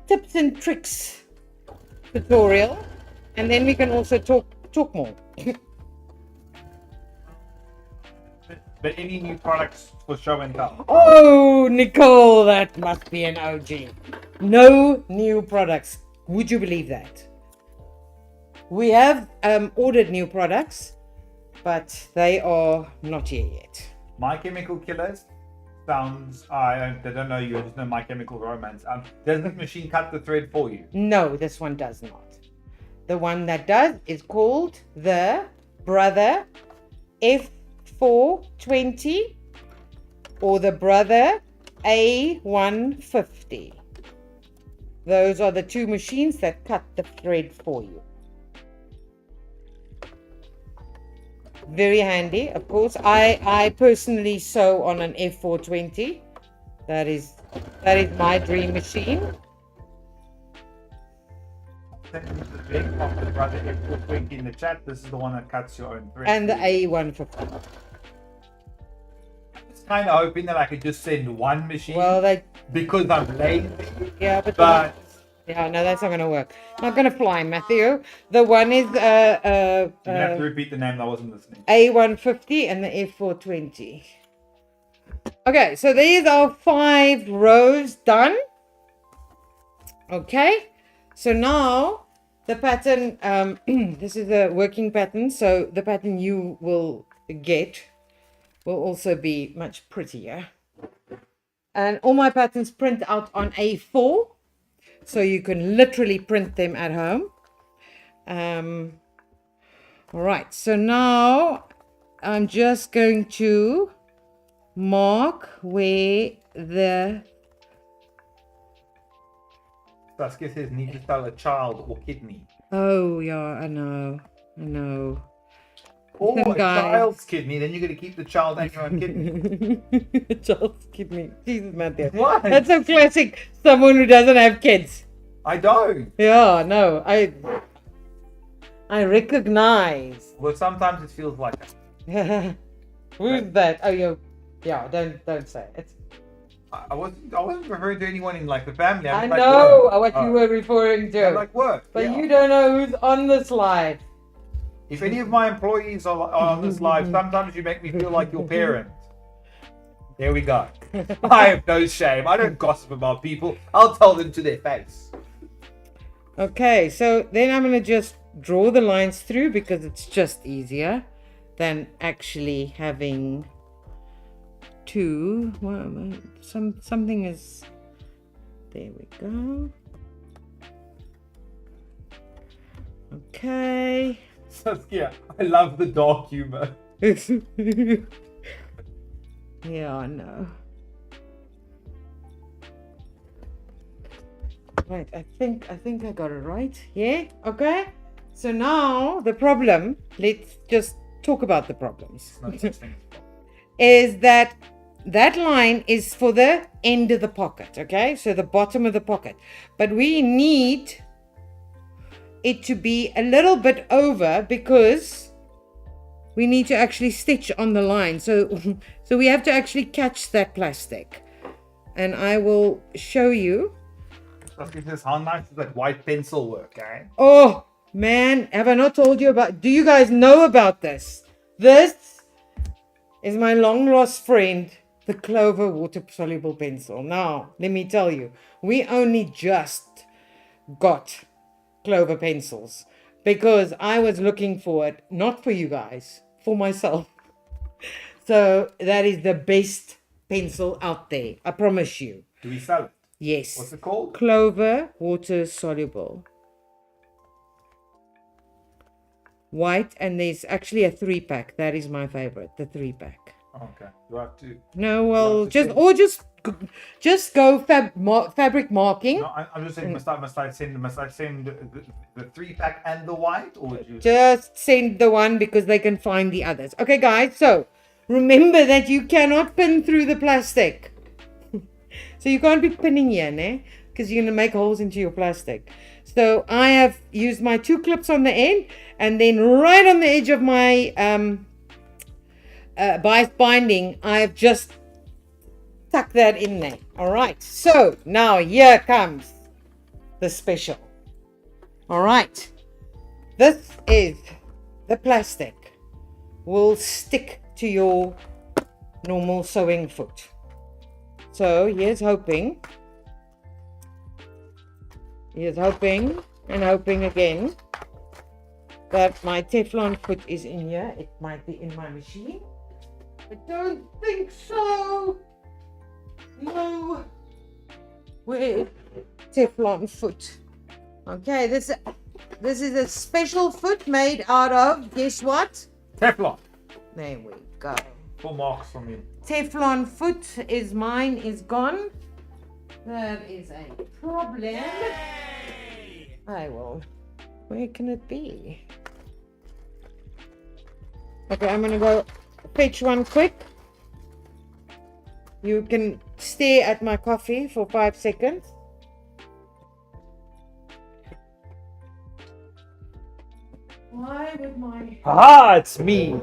tips and tricks tutorial, and then we can also talk more. But any new products for show and tell? Oh, Nicole, that must be an OG. No new products. Would you believe that? We have ordered new products, but they are not here yet. 𝐓𝐶𝐂𝐂𝐓 sounds. I don't know you. I just know My Chemical Romance. Does this machine cut the thread for you? No, this one does not. The one that does is called the Brother F420 or the Brother A150. Those are the two machines that cut the thread for you. Very handy, of course. I personally sew on an F420. That is my dream machine. Send me the link of the Brother F420 in the chat. This is the one that cuts your own thread. And the A150. I was kind of hoping that I could just send one machine. Well, because I'm lazy. yeah, but yeah, no, that's not going to work. Not going to fly, Matthew. The one is You have to repeat the name. I wasn't listening. A150 and the F420. Okay, so there's our 5 rows done. Okay, so now the pattern, this is a working pattern, so the pattern you will get will also be much prettier. And all my patterns print out on A4, so you can literally print them at home. All right, so now I'm just going to mark where the... Saskia says need to spell a child or kidney. Oh, yeah, I know. Or Listen, a guys. child's kidney, then you're going to keep the child and your own kidney. Child's kidney. Jesus, Matthew. What? That's so classic. Someone who doesn't have kids. I don't. Yeah, no, I recognize. Well, sometimes it feels like that. Who's that? Oh, yeah, don't say it. I wasn't referring to anyone in like the family. I like know work. what you were referring to. I like work. But yeah. you don't know who's on this live. If any of my employees are on this live, sometimes you make me feel like your parent. There we go. I have no shame. I don't gossip about people. I'll tell them to their face. Okay, so then I'm going to just draw the lines through because it's just easier than actually having to... Well, something is... There we go. Okay. Saskia, I love the dark humor. Yeah, I know. Right, I think I got it right. Yeah, okay. So now the problem, let's just talk about the problems. No such thing. Is that line is for the end of the pocket, okay? So the bottom of the pocket. But we need it to be a little bit over because we need to actually stitch on the line. So we have to actually catch that plastic. And I will show you. Saskia says, how nice is that white pencil work, eh? Oh, man, have I not told you about... Do you guys know about this? This is my long lost friend, the Clover water-soluble pencil. Now, let me tell you, we only just got Clover pencils because I was looking for it, not for you guys, for myself. So that is the best pencil out there, I promise you. Do we sell it? Yes. What's it called? Clover water-soluble. White, and there's actually a 3-pack. That is my favorite, the 3-pack. Okay. Do I have to? No, well, to just go fabric marking. No, I'm just saying. Must I send the 3-pack and the white, or would you? Just send the one because they can find the others. Okay, guys. So remember that you cannot pin through the plastic. So you can't be pinning here, ne? Because you're gonna make holes into your plastic. So I have used my 2 clips on the end, and then right on the edge of my bias binding, I have just tucked that in there. All right. So now here comes the special. All right. This is the plastic. Will stick to your normal sewing foot. So here's hoping. Here's hoping and hoping again that my Teflon foot is in here. It might be in my machine. I don't think so. No. Where is Teflon foot? Okay, this is a special foot made out of, guess what? Teflon. There we go. Full marks for me. Teflon foot is mine is gone. That is a problem. I will. Where can it be? Okay, I'm gonna go fetch one quick. You can stare at my coffee for 5 seconds. Why would my... Ah, it's me.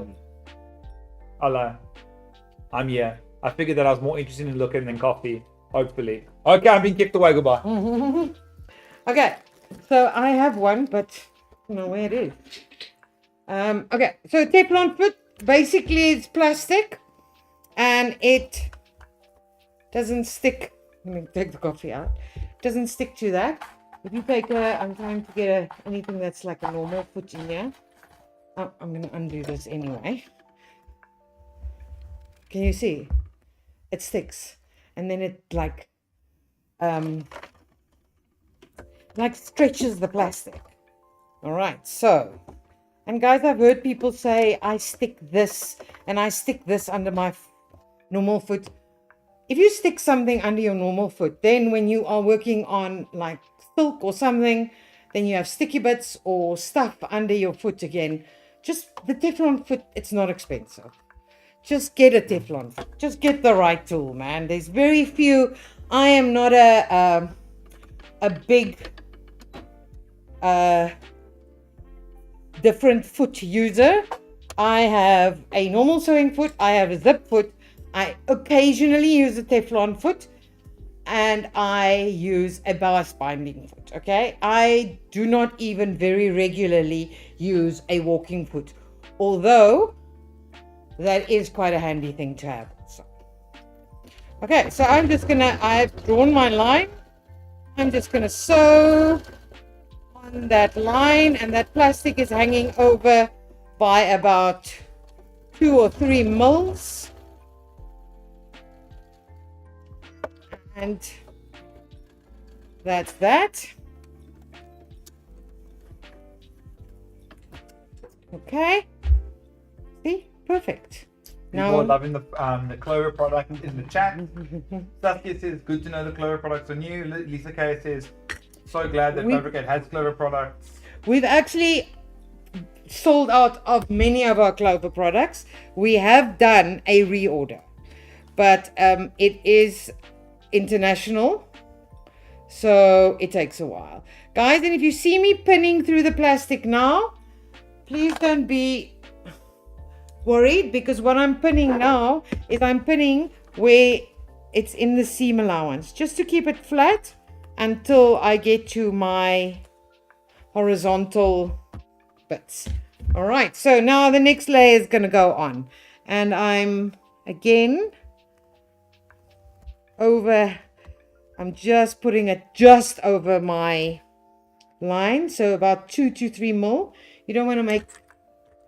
Hello. I'm here. I figured that I was more interested in looking than coffee. Hopefully. Okay, I'm being kicked away. Goodbye. Okay, so I have one, but I don't know where it is. Okay, so Teflon foot, basically it's plastic and it doesn't stick. Let me take the coffee out. Doesn't stick to that. If you take I'm trying to get anything that's like a normal foot in here. Oh, I'm going to undo this anyway. Can you see? It sticks. And then it like stretches the plastic. All right, so, and guys, I've heard people say, I stick this and I stick this under my normal foot. If you stick something under your normal foot, then when you are working on like silk or something, then you have sticky bits or stuff under your foot again. Just the Teflon foot, it's not expensive. Just get a Teflon foot. Just get the right tool, man. There's very few. I am not a big different foot user. I have a normal sewing foot. I have a zip foot. I occasionally use a Teflon foot, and I use a bias binding foot. Okay, I do not even very regularly use a walking foot, although that is quite a handy thing to have. So, okay, so I've drawn my line. I'm just gonna sew on that line, and that plastic is hanging over by about 2 or 3 mils. And that's that. Okay. See? Perfect. People are loving the 𝐓𝐈𝐌 product in the chat. Saskia says, good to know the 𝐓𝐈𝐌 products are new. Lisa K says, so glad that Fabric8 has 𝐓𝐈𝐌 products. We've actually sold out of many of our 𝐓𝐈𝐌 products. We have done a reorder, but it is international, so it takes a while, guys. And if you see me pinning through the plastic now, please don't be worried, because what I'm pinning now is I'm pinning where it's in the seam allowance, just to keep it flat until I get to my horizontal bits. All right, so now the next layer is going to go on, and I'm again I'm just putting it just over my line, so about 2 to 3 mil. You don't want to make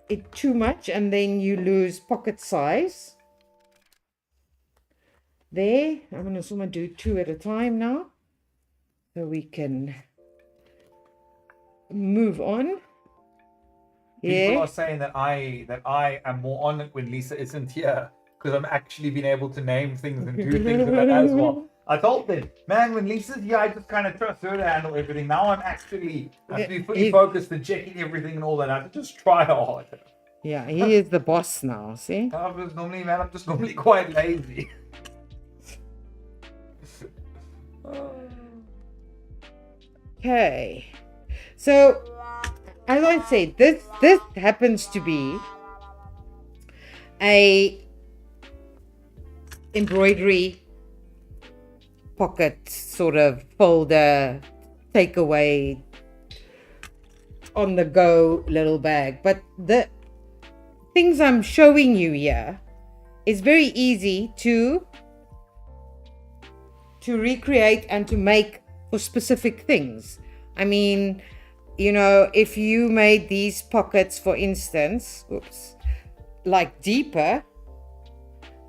it too much, and then you lose pocket size. There, I'm going to do 2 at a time now, so we can move on. People are saying that I am more on it when Lisa isn't here, because I'm actually being able to name things and do things with that as well. I told them, man, when Lisa's here, I just kind of trust her to handle everything. Now I have to be fully focused and checking everything and all that. I have to just try hard. Yeah, he is the boss now, see? I'm just normally quite lazy. Okay. So, as I said, this happens to be a embroidery pocket sort of folder, takeaway, on the go little bag. But the things I'm showing you here is very easy to recreate and to make for specific things. I mean, you know, if you made these pockets, for instance, oops, like deeper,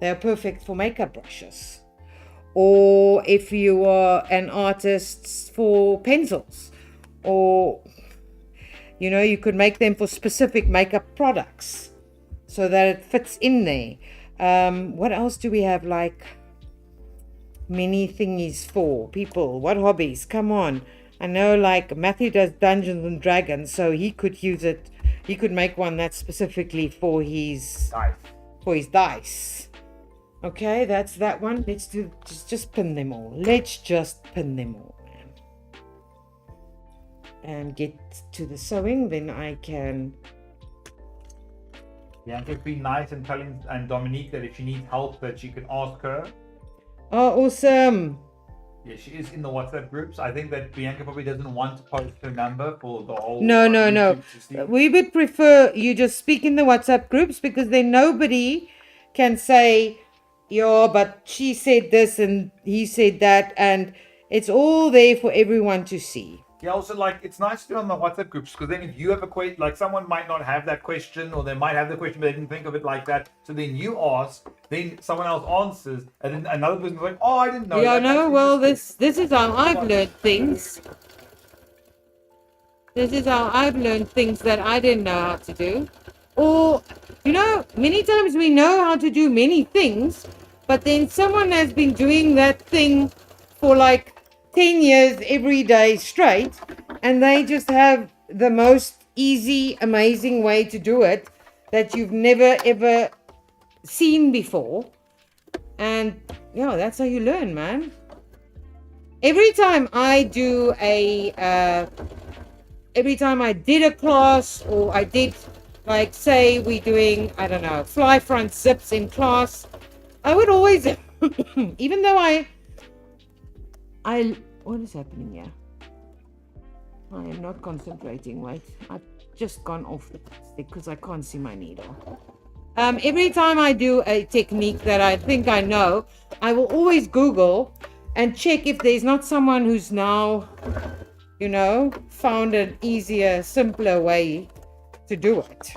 they're perfect for makeup brushes. Or if you are an artist for pencils, or, you know, you could make them for specific makeup products so that it fits in there. What else do we have? Like many thingies for people. What hobbies? Come on. I know, like, Matthew does Dungeons and Dragons, so he could use it. He could make one that's specifically for his dice. Okay, that's that one. Let's do just pin them all. Let's just pin them all, man. And get to the sewing, then I can. Yeah, it'd be nice and telling and Dominique that if she needs help, that she can ask her. Oh, awesome. Yeah, she is in the WhatsApp groups. I think that Bianca probably doesn't want to post her number for the whole. No. YouTube to see. We would prefer you just speak in the WhatsApp groups, because then nobody can say, yeah, but she said this and he said that, and it's all there for everyone to see. Yeah, also, like, it's nice to do on the WhatsApp groups, because then if you have a question, like, someone might not have that question, or they might have the question but they didn't think of it like that, so then you ask, then someone else answers, and then another person's like, oh, I didn't know Yeah, that. no, well, this is how I've learned things. This is how I've learned things that I didn't know how to do. Or, you know, many times we know how to do many things, but then someone has been doing that thing for like 10 years every day straight, and they just have the most easy, amazing way to do it that you've never ever seen before. And yeah, that's how you learn, man. Every time I do every time I did a class, or I did, like, say we're doing, I don't know, fly front zips in class, I would always, even though what is happening here? I am not concentrating. Wait, I've just gone off the plastic because I can't see my needle. Every time I do a technique that I think I know, I will always Google and check if there's not someone who's now, you know, found an easier, simpler way to do it.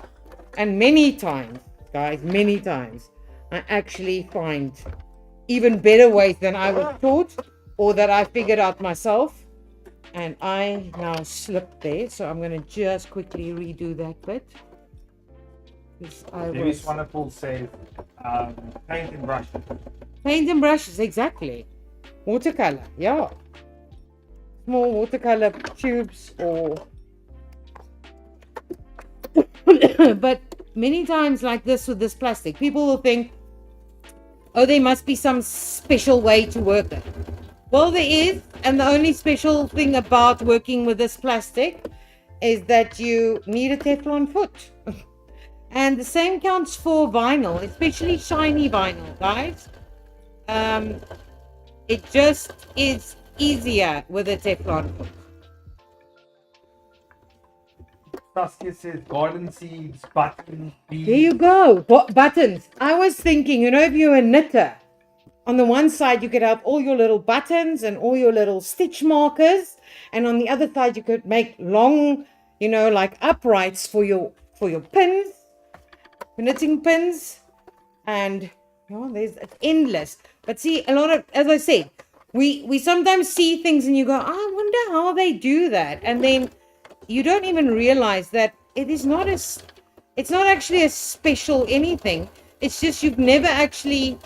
And many times, guys, many times, I actually find even better ways than I was taught, or that I figured out myself. And I now slipped there, so I'm going to just quickly redo that bit. Debbie's Wonderful says, paint and brushes. Paint and brushes, exactly. Watercolor, yeah. Small watercolor tubes, or but many times like this with this plastic, people will think, oh, there must be some special way to work it. Well, there is, and the only special thing about working with this plastic is that you need a Teflon foot. And the same counts for vinyl, especially shiny vinyl, guys. It just is easier with a Teflon foot. Saskia says garden seeds, buttons, beads. There you go. What buttons? I was thinking, you know, if you're a knitter, on the one side you could have all your little buttons and all your little stitch markers, and on the other side you could make long, you know, like uprights for your pins, knitting pins, and you know, it's endless. But see, a lot of, as I said, we sometimes see things and you go, I wonder how they do that, and then you don't even realize that it's not actually a special anything. It's just you've never actually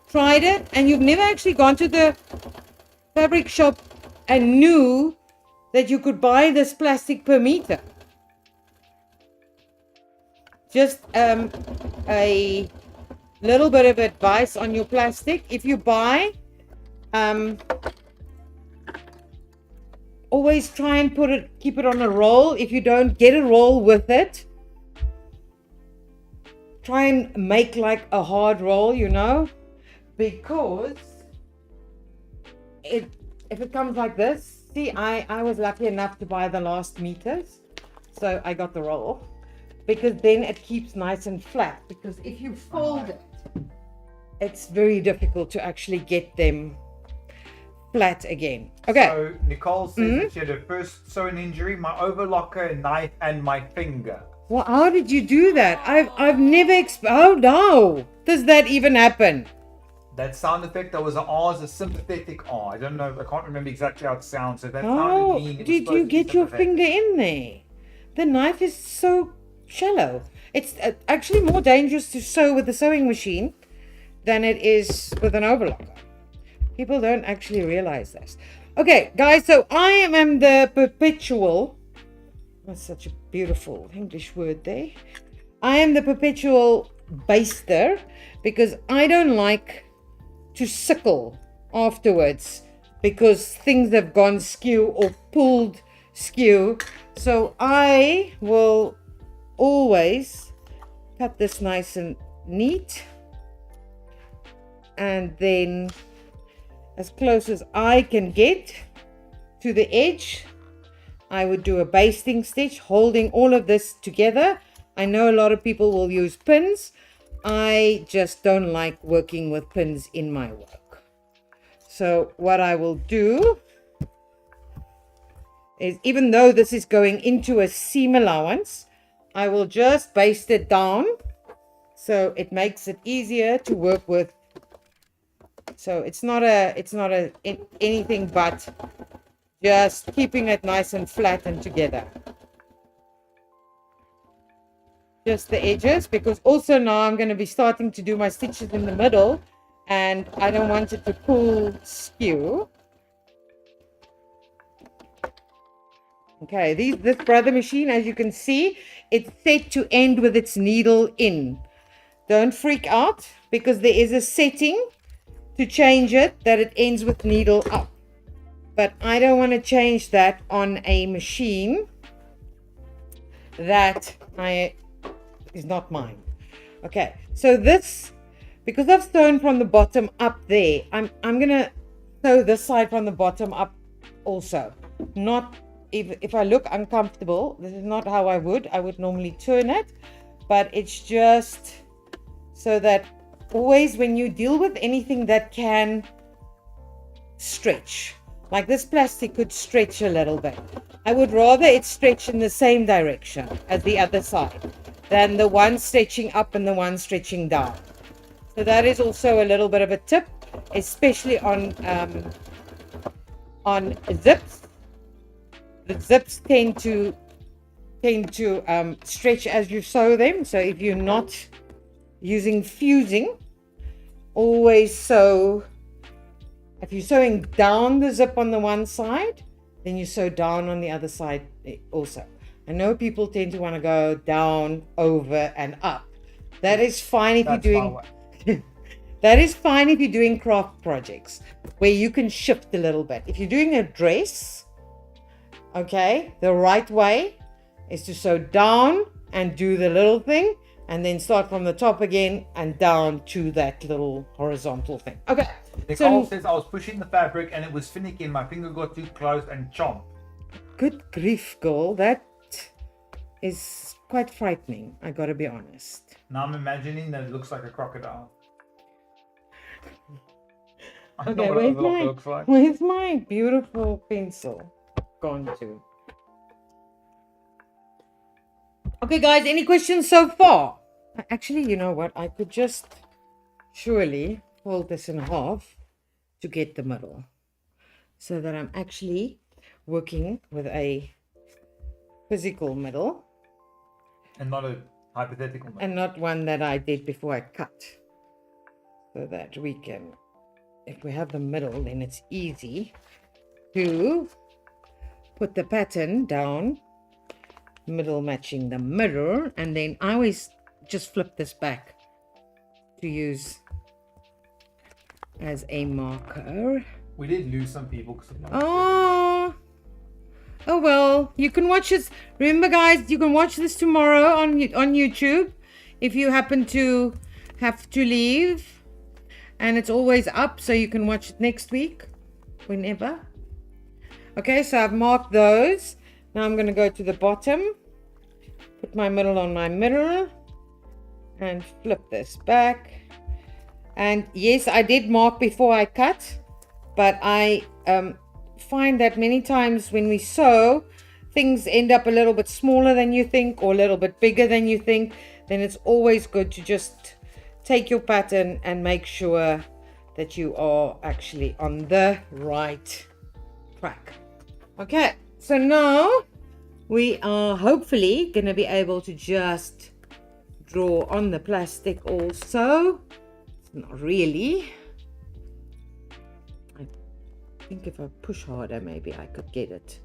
tried it, and you've never actually gone to the fabric shop and knew that you could buy this plastic per meter. Just a little bit of advice on your plastic. If you buy, always try and keep it on a roll. If you don't get a roll with it, try and make like a hard roll, you know, because if it comes like this, see, I was lucky enough to buy the last meters, so I got the roll, because then it keeps nice and flat. Because if you fold it, it's very difficult to actually get them flat again. Okay. So Nicole says that she had her first sewing injury, my overlocker, knife, and my finger. Well, how did you do that? I've never how now does that even happen? That sound effect, that was an R, is a sympathetic R. I don't know, I can't remember exactly how it sounds. So that How sounded mean. It was did supposed you to be get your sympathetic. finger in there? The knife is so shallow. It's actually more dangerous to sew with a sewing machine than it is with an overlocker. People don't actually realize this. Okay, guys, so I am the perpetual. That's such a beautiful English word there. I am the perpetual baster because I don't like to sickle afterwards because things have gone skew or pulled skew. So I will always cut this nice and neat, and then as close as I can get to the edge, I would do a basting stitch holding all of this together. I know a lot of people will use pins. I just don't like working with pins in my work. So what I will do is, even though this is going into a seam allowance, I will just baste it down so it makes it easier to work with. So it's not anything but just keeping it nice and flat and together. Just the edges, because also now I'm going to be starting to do my stitches in the middle and I don't want it to pull skew. Okay, this brother machine, as you can see, it's set to end with its needle in. Don't freak out, because there is a setting to change it that it ends with needle up. But I don't want to change that on a machine that is not mine. Okay, so this, because I've sewn from the bottom up there, I'm gonna sew this side from the bottom up also. Not if I look uncomfortable, this is not how I would normally turn it, but it's just so that always when you deal with anything that can stretch, like this plastic could stretch a little bit, I would rather it stretch in the same direction as the other side than the one stretching up and the one stretching down. So that is also a little bit of a tip, especially on zips. The zips tend to stretch as you sew them. So if you're not using fusing, always sew. If you're sewing down the zip on the one side, then you sew down on the other side also. I know people tend to want to go down, over, and up. That is fine if you're doing. That is fine if you're doing craft projects where you can shift a little bit. If you're doing a dress, okay, the right way is to sew down and do the little thing, and then start from the top again and down to that little horizontal thing. Okay. Nicole says I was pushing the fabric and it was finicky and my finger got too close and chomped. Good grief, girl. That is quite frightening, I gotta be honest. Now I'm imagining that it looks like a crocodile. I Okay, know what it looks like. where's my beautiful pencil gone to? Okay, guys, any questions so far? Actually, you know what? I could just surely fold this in half to get the middle, so that I'm actually working with a physical middle And not a hypothetical middle. and not one that I did before I cut, so that we can, if we have the middle, then it's easy to put the pattern down, middle matching the mirror, and then I always just flip this back to use as a marker. We did lose some people because of that. Oh well, you can watch this. Remember, guys, you can watch this tomorrow on YouTube if you happen to have to leave, and it's always up, so you can watch it next week, whenever. Okay, so I've marked those. Now I'm going to go to the bottom, put my middle on my mirror, and flip this back. And yes, I did mark before I cut, but I find that many times when we sew, things end up a little bit smaller than you think or a little bit bigger than you think. Then it's always good to just take your pattern and make sure that you are actually on the right track. Okay, so now we are hopefully going to be able to just draw on the plastic also. It's not really. I think if I push harder, maybe I could get it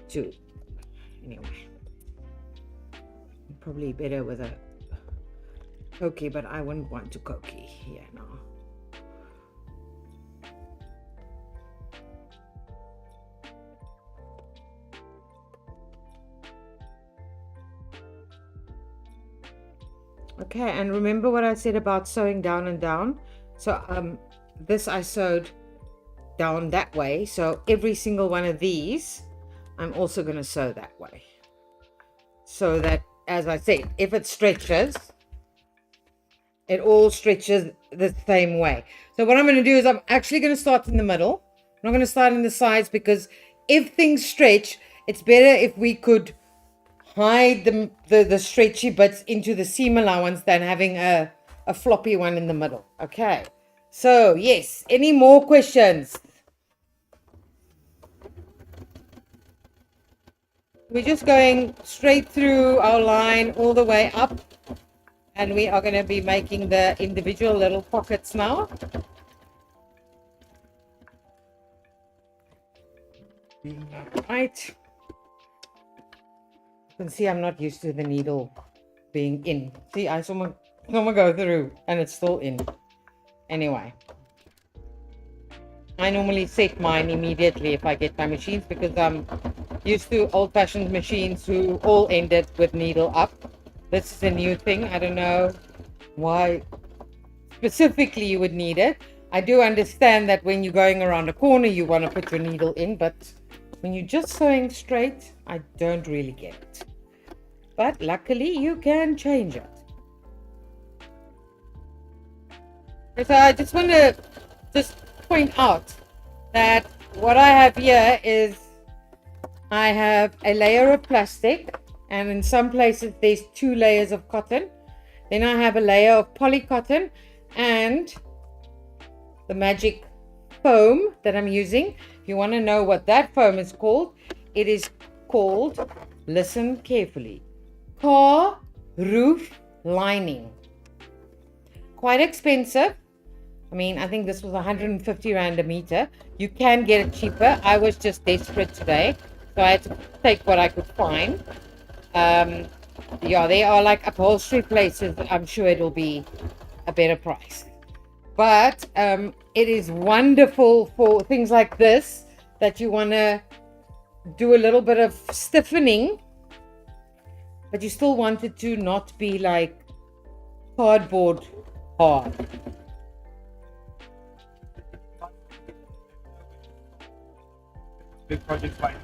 to. Anyway, probably better with a 𝐂𝐀𝐑, but I wouldn't want to 𝐂𝐂𝐀 here now. Okay, and remember what I said about sewing down and down. So this I sewed down that way, so every single one of these I'm also going to sew that way, so that, as I said, if it stretches, it all stretches the same way. So what I'm going to do is I'm actually going to start in the middle. I'm not going to start in the sides, because if things stretch, it's better if we could hide the stretchy bits into the seam allowance than having a floppy one in the middle. Okay, so yes, any more questions? We're just going straight through our line all the way up, and we are going to be making the individual little pockets now. Right. You can see I'm not used to the needle being in. See, I someone go through and it's still in. Anyway, I normally set mine immediately if I get my machines, because I'm used to old-fashioned machines who all ended with needle up. This is a new thing. I don't know why specifically you would need it. I do understand that when you're going around a corner, you want to put your needle in, but when you're just sewing straight, I don't really get it. But luckily, you can change it. So I just want to point out that what I have here is I have a layer of plastic, and in some places there's 2 layers of cotton. Then I have a layer of polycotton and the magic foam that I'm using. If you want to know what that foam is called, it is called, listen carefully, car roof lining. Quite expensive. I mean, I think this was 150 Rand a meter. You can get it cheaper. I was just desperate today, so I had to take what I could find. Yeah, there are like upholstery places. I'm sure it'll be a better price. But it is wonderful for things like this, that you want to do a little bit of stiffening, but you still want it to not be like cardboard hard. Big projects like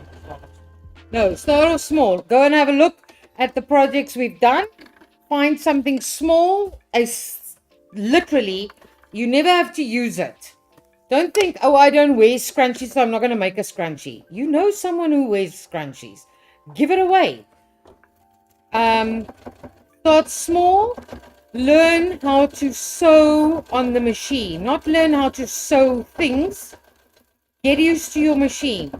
No, start off small. Go and have a look at the projects we've done. Find something small. Literally, you never have to use it. Don't think, oh, I don't wear scrunchies, so I'm not going to make a scrunchie. You know someone who wears scrunchies. Give it away. Start small. Learn how to sew on the machine. Not learn how to sew things. Get used to your machine.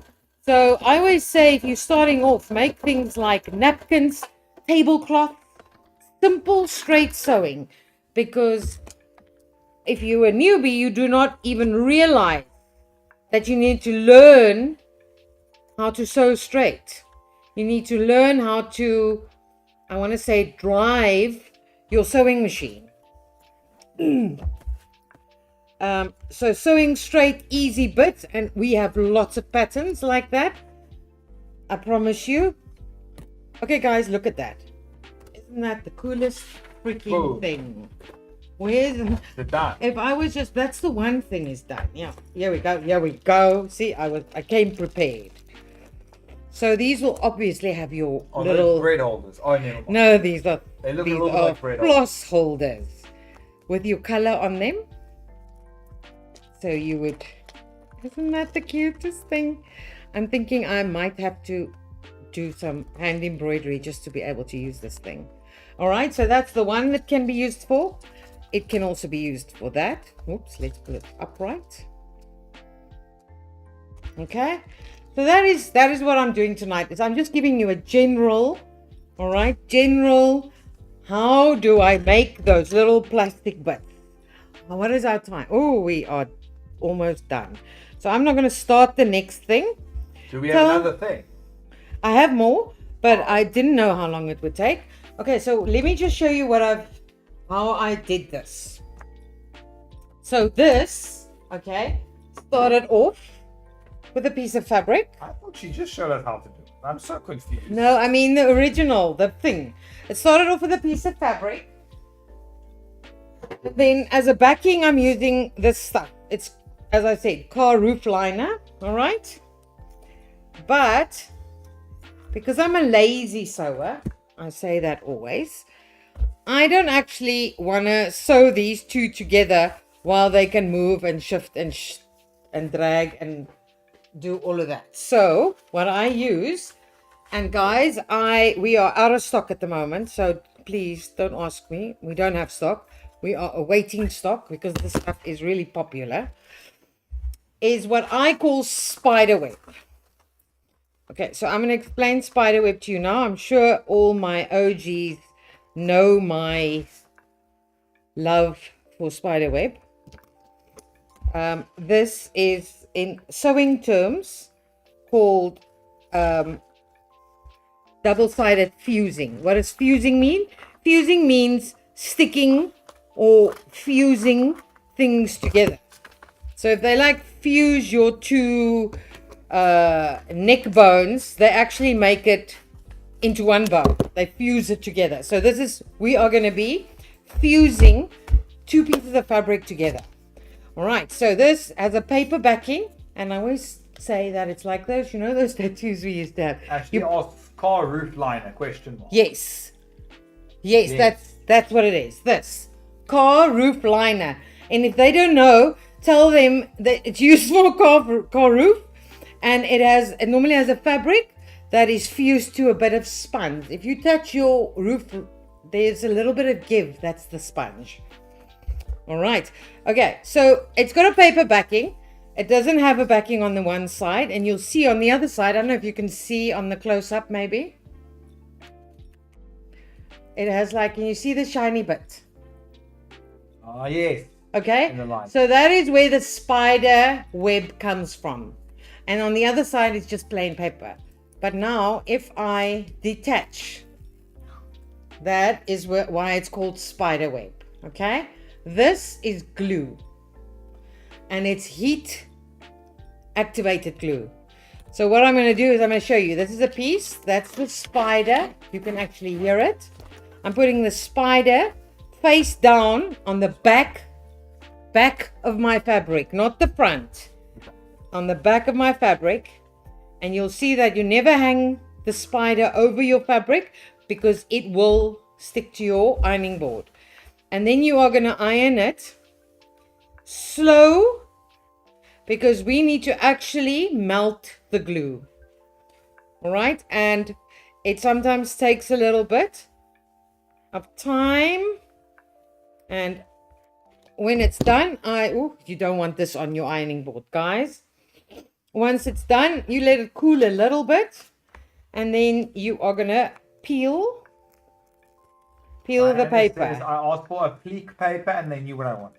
So I always say, if you're starting off, make things like napkins, tablecloth, simple straight sewing. Because if you're a newbie, you do not even realize that you need to learn how to sew straight. You need to learn how to, I want to say, drive your sewing machine. So sewing straight, easy bits, and we have lots of patterns like that, I promise you. Okay guys, look at that. Isn't that the coolest freaking thing? Where's the done? If I was just, that's the one thing is done. Yeah, here we go. See, I came prepared. So these will obviously have your little bread holders. Oh, never mind. No, these are They look a little bit like bread floss holders with your color on them. So you would Isn't that the cutest thing? I'm thinking I might have to do some hand embroidery just to be able to use this thing. All right, so that's the one that can be used for. It can also be used for that. Oops, let's put it upright. Okay, so that is what I'm doing tonight. Is I'm just giving you a general, all right, general. How do I make those little plastic bits? What is our time? Oh, we are almost done. So I'm not going to start the next thing. Do we have another thing? I have more, but I didn't know how long it would take. Okay, so let me just show you how I did this. So this, okay, started off with a piece of fabric. I thought she just showed us how to do it. I'm so confused. No, I mean the original, the thing. It started off with a piece of fabric. Then as a backing, I'm using this stuff. It's, as I said, car roof liner, all right? But because I'm a lazy sewer, I say that always, I don't actually want to sew these two together while they can move and shift and drag and do all of that. So what I use, and guys, we are out of stock at the moment, so please don't ask me. We don't have stock. We are awaiting stock because this stuff is really popular. Is what I call spider web. Okay, so I'm going to explain spider web to you now. I'm sure all my OGs know my love for spider web. This is in sewing terms called double-sided fusing. What does fusing mean? Fusing means sticking or fusing things together. So if they like fuse your two neck bones, they actually make it into one bone. They fuse it together. So we are going to be fusing two pieces of fabric together. All right, so this has a paper backing, and I always say that it's like those, you know, those tattoos we used to have. Actually, asked car roof liner, question mark. Yes, that's what it is. This car roof liner, and if they don't know, tell them that it's used for car roof, and it normally has a fabric that is fused to a bit of sponge. If you touch your roof, there's a little bit of give. That's the sponge. All right. Okay, so it's got a paper backing. It doesn't have a backing on the one side, and you'll see on the other side, I don't know if you can see on the close-up maybe. It has like, can you see the shiny bit? Ah, yes. Okay, In the line. so that is where the spider web comes from. And on the other side is just plain paper. But now, if I detach, that is why it's called spider web. Okay, this is glue. And it's heat activated glue. So what I'm going to do is I'm going to show you. This is a piece. That's the spider. You can actually hear it. I'm putting the spider face down on the back of my fabric, not the front. On the back of my fabric. And you'll see that you never hang the spider over your fabric because it will stick to your ironing board. And then you are going to iron it slow, because we need to actually melt the glue. All right, and it sometimes takes a little bit of time, and when it's done, you don't want this on your ironing board, guys. Once it's done, you let it cool a little bit, and then you are gonna peel the paper. I asked for a pleek paper, and they knew what I wanted.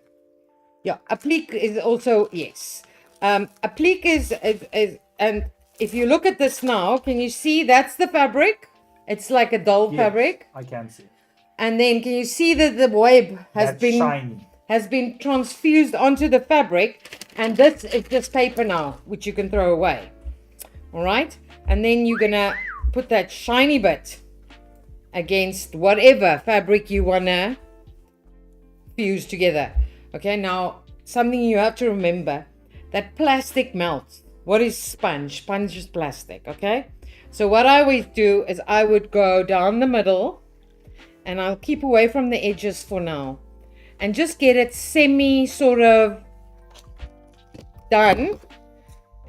Yeah, a pleek is also, yes. A pleek is, and if you look at this now, can you see that's the fabric? It's like a dull fabric. I can see. And then can you see that the web has been transfused onto the fabric, and this is just paper now, which you can throw away. All right, and then you're gonna put that shiny bit against whatever fabric you wanna fuse together. Okay, now something you have to remember, that plastic melts. What is sponge? Sponge is plastic, okay? So what I always do is I would go down the middle, and I'll keep away from the edges for now, and just get it semi sort of done.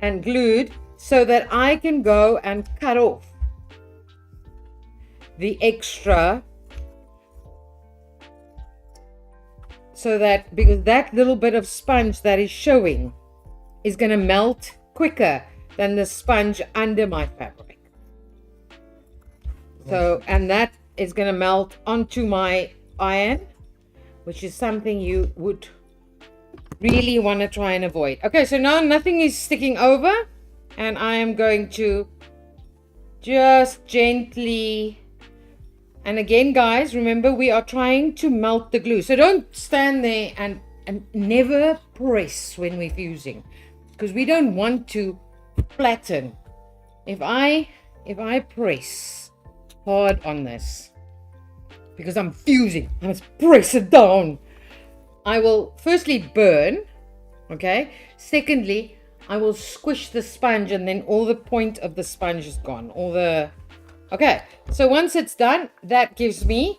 and glued so that I can go and cut off the extra, so that, because that little bit of sponge that is showing is going to melt quicker than the sponge under my fabric. So, and that is going to melt onto my iron, which is something you would really want to try and avoid. Okay, so now nothing is sticking over, and I am going to just gently, and again guys, remember we are trying to melt the glue, so don't stand there and never press when we're fusing, because we don't want to flatten. If I press hard on this, because I'm fusing, I must press it down, I will firstly burn, okay? Secondly, I will squish the sponge, and then all the point of the sponge is gone. Okay, so once it's done, that gives me,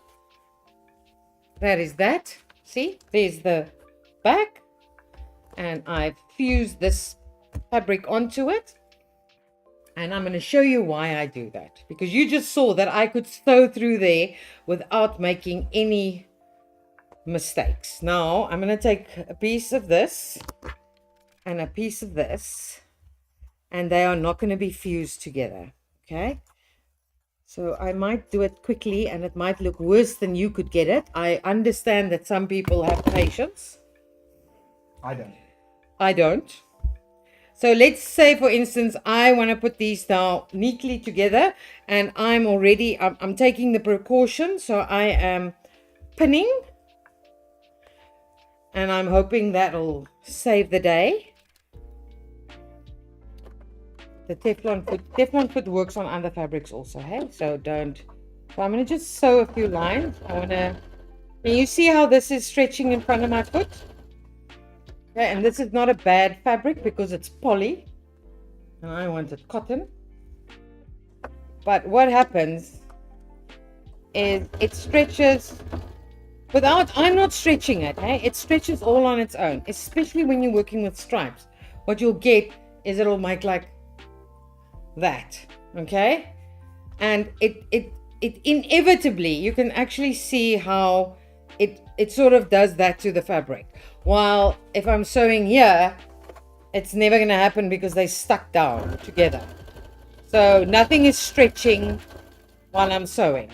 that is that. See, there's the back, and I've fused this fabric onto it. And I'm going to show you why I do that, because you just saw that I could sew through there without making any mistakes. Now I'm going to take a piece of this and a piece of this, and they are not going to be fused together. Okay, so I might do it quickly, and it might look worse than you could get it. I understand that some people have patience. I don't. So let's say, for instance, I want to put these now neatly together, and I'm taking the precaution, so I am pinning, and I'm hoping that'll save the day. The Teflon foot works on other fabrics also, hey? So I'm going to just sew a few lines. Can you see how this is stretching in front of my foot? Okay, and this is not a bad fabric because it's poly, and I wanted cotton. But what happens is it stretches I'm not stretching it, hey? It stretches all on its own, especially when you're working with stripes. What you'll get is it'll make like that, okay? And it inevitably, you can actually see how it sort of does that to the fabric. While if I'm sewing here, it's never going to happen because they're stuck down together. So nothing is stretching while I'm sewing.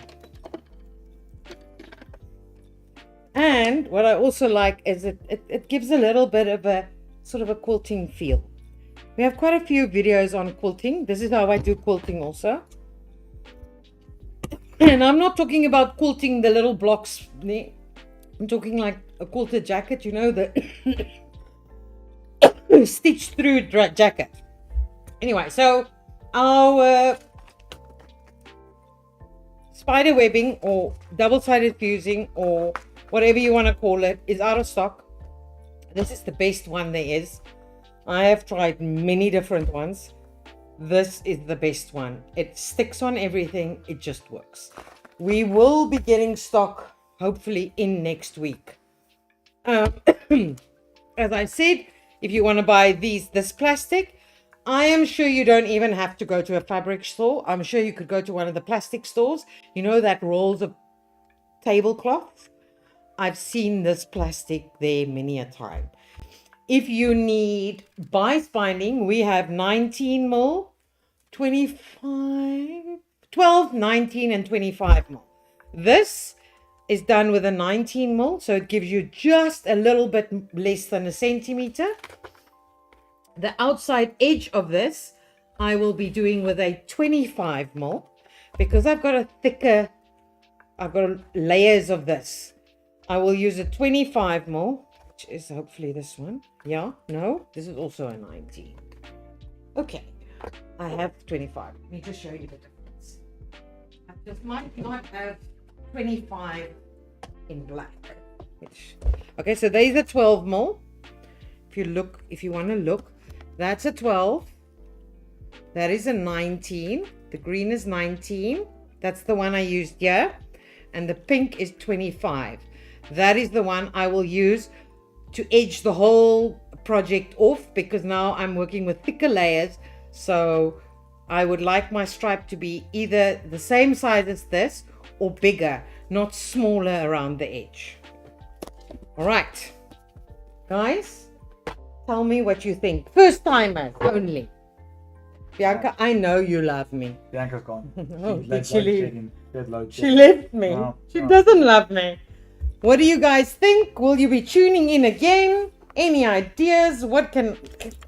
And what I also like is it gives a little bit of a sort of a quilting feel. We have quite a few videos on quilting. This is how I do quilting also. And I'm not talking about quilting the little blocks. I'm talking like a quilted jacket, you know, the stitched through jacket. Anyway, so our spider webbing or double-sided fusing or whatever you want to call it is out of stock. This is the best one there is. I have tried many different ones. This is the best one. It sticks on everything. It just works. We will be getting stock hopefully in next week. As I said, if you want to buy this plastic, I am sure you don't even have to go to a fabric store. I'm sure you could go to one of the plastic stores, you know, that rolls of tablecloths. I've seen this plastic there many a time. If you need bias binding, we have 19 mil, 25, 12, 19 and 25 mil. This is done with a 19 mil, so it gives you just a little bit less than a centimeter. The outside edge of this I will be doing with a 25 mil because I've got layers of this. I will use a 25 mil, which is hopefully this one. Yeah, no, this is also a 19. Okay, I have 25. Let me just show you the difference. I just might not have 25 in black. Okay, so there's a 12 mil. If you want to look, that's a 12. That is a 19. The green is 19. That's the one I used here. And the pink is 25. That is the one I will use to edge the whole project off, because now I'm working with thicker layers. So I would like my stripe to be either the same size as this or bigger, not smaller around the edge. All right, guys, tell me what you think. First timers only. Bianca, I know you love me. Bianca's gone. Oh, did she leave? She She left me. No, She no. doesn't love me. What do you guys think? Will you be tuning in again? Any ideas? What can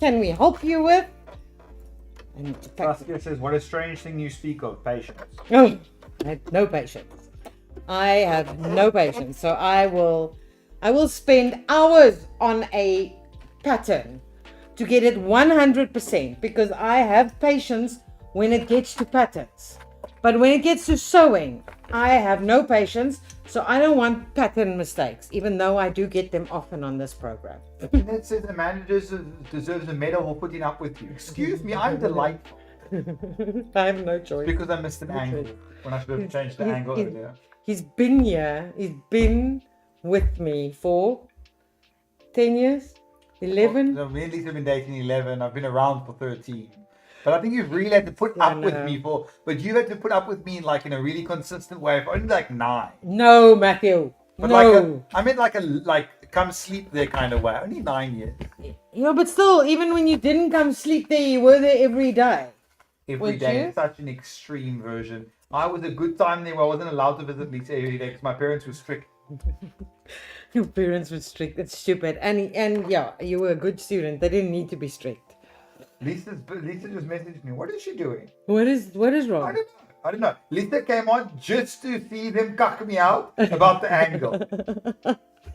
we help you with? I need to pack. Saskia says, what a strange thing you speak of, patience. Oh, I have no patience. I have no patience. So I will spend hours on a pattern to get it 100%, because I have patience when it gets to patterns. But when it gets to sewing, I have no patience. So I don't want pattern mistakes, even though I do get them often on this program. That says the manager deserves a medal for putting up with you. Excuse me, I'm delightful. I have no choice. Because I missed an angle when I should have changed the angle earlier. He's been here. He's been with me for 10 years, 11. Well, me and Lisa have been dating 11. I've been around for 13. But I think you've really had to put up with me but you've had to put up with me in a really consistent way for only like 9. No, Matthew. But no. I meant like come sleep there kind of way. Only 9 years. Yeah, but still, even when you didn't come sleep there, you were there every day. Every Would day. you? It's such an extreme version. I was a good time there where I wasn't allowed to visit Lisa every day because my parents were strict. Your parents were strict. It's stupid. And yeah, you were a good student. They didn't need to be strict. Lisa just messaged me. What is she doing? What is wrong? I don't know. Lisa came on just to see them cuck me out about the angle.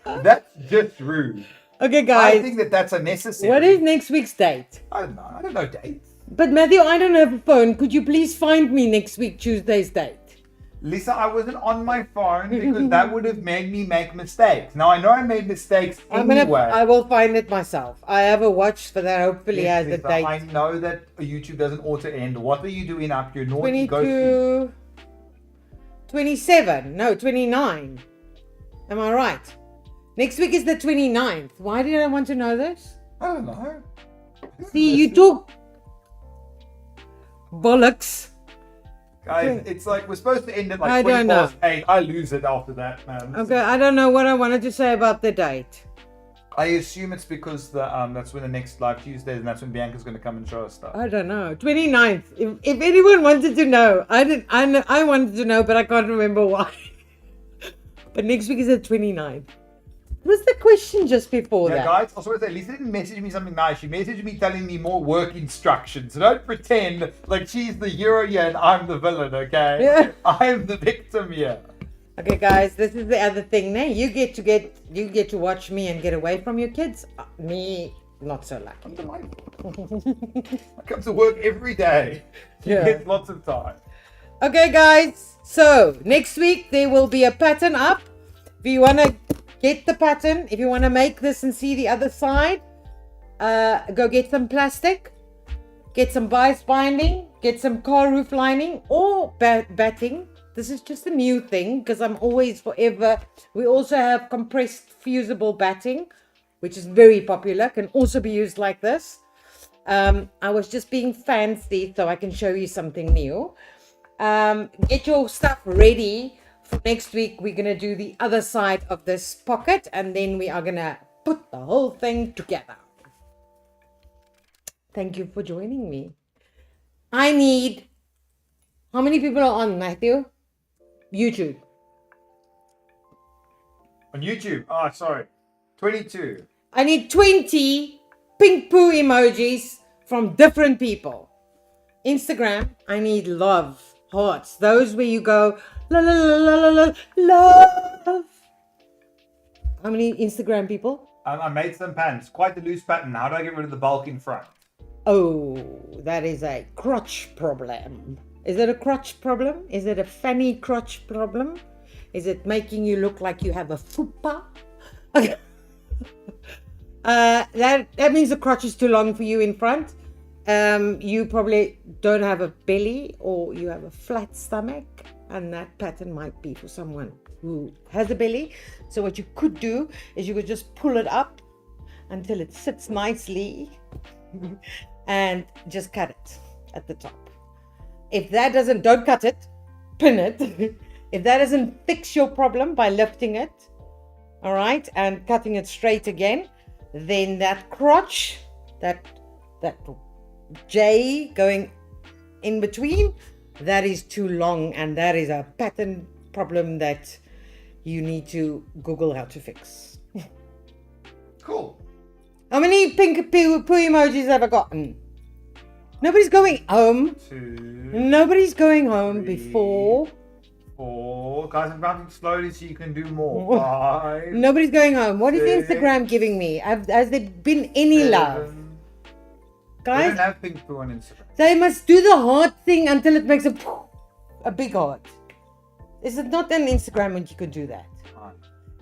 That's just rude. Okay, guys. I think that's unnecessary. What is next week's date? I don't know. I don't know dates. But Matthew, I don't have a phone. Could you please find me next week, Tuesday's date? Lisa, I wasn't on my phone because that would have made me make mistakes. Now, I know I made mistakes anyway. I will find it myself. I have a watch for that. Hopefully Yes, has a Lisa, date. I know that YouTube doesn't auto-end. What are you doing up your naughty 22, 27. No, 29. Am I right? Next week is the 29th. Why did I want to know this? I don't know. See, you talk bollocks. Guys, it's like we're supposed to end at I like don't 20 know. past 8. I lose it after that, man. Okay, I don't know what I wanted to say about the date. I assume it's because that's when the next live Tuesday is, and that's when Bianca's going to come and show us stuff. I don't know. 29th. If anyone wanted to know, I wanted to know, but I can't remember why. But next week is the 29th. What was the question just before Yeah, that? guys, also want to say, Lisa didn't message me something nice. She messaged me telling me more work instructions. So don't pretend like she's the hero here and I'm the villain, okay? Yeah. I'm the victim here. Okay, guys, this is the other thing. Now you get to watch me and get away from your kids. Me, not so lucky. I'm delightful. I come to work every day. Yeah. Get lots of time. Okay, guys. So next week there will be a pattern up. If you want to get the pattern, if you want to make this and see the other side, go get some plastic, get some bias binding, get some car roof lining or batting. This is just a new thing because I'm always forever. We also have compressed fusible batting, which is very popular, can also be used like this. I was just being fancy so I can show you something new. Get your stuff ready. For next week, we're going to do the other side of this pocket and then we are going to put the whole thing together. Thank you for joining me. I need... How many people are on, Matthew? YouTube. On YouTube? Oh, sorry. 22. I need 20 pink poo emojis from different people. Instagram, I need love, hearts. Those where you go, la la la la la la, love. How many Instagram people? I made some patterns. Quite a loose pattern. How do I get rid of the bulk in front? Oh, that is a crotch problem. Is it a crotch problem? Is it a fanny crotch problem? Is it making you look like you have a fupa? That means the crotch is too long for you in front. You probably don't have a belly or you have a flat stomach, and that pattern might be for someone who has a belly. So what you could do is you could just pull it up until it sits nicely and just cut it at the top. If that doesn't, don't cut it, pin it. If that doesn't fix your problem by lifting it, all right, and cutting it straight again, then that crotch, that J going in between, that is too long, and that is a pattern problem that you need to Google how to fix. Cool. How many pink poo emojis have I gotten? Nobody's going home. 2, Nobody's going home 3, before. 4. Guys, I'm counting slowly so you can do more. 5. Nobody's going home. What is 6, Instagram giving me? Has there been any 7. love? We Guys, don't have pink poo on Instagram. they must do the heart thing until it makes a big heart. Is it not on Instagram when you could do that?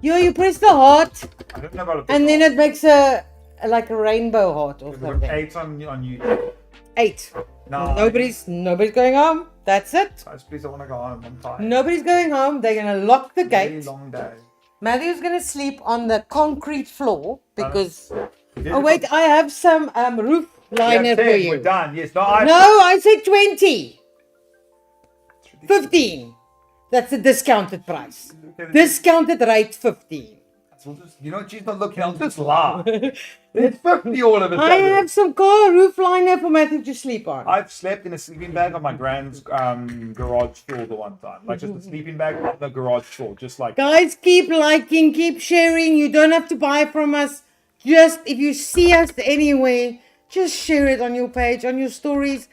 You press the heart I don't know about a pink and then heart. it makes a rainbow heart or We've got something. 8 on YouTube. 8. No. Nobody's going home. That's it. Guys, please, I want to go home. I'm tired. Nobody's going home. They're gonna lock the Really gate. long day. Matthew's gonna sleep on the concrete floor because. We Oh wait, I have some roof liner for We're you. done. Yes. No, I said 20. 15. That's the discounted price. Discounted rate 15. You know, she's not looking. I'll just laugh. It's 50 all of a I sudden. have some car roof liner for Matthew to sleep on. I've slept in a sleeping bag on my grand's garage floor the one time. Like just a sleeping bag on the garage floor. Just like. Guys, keep liking, keep sharing. You don't have to buy from us. Just if you see us anywhere, just share it on your page, on your stories.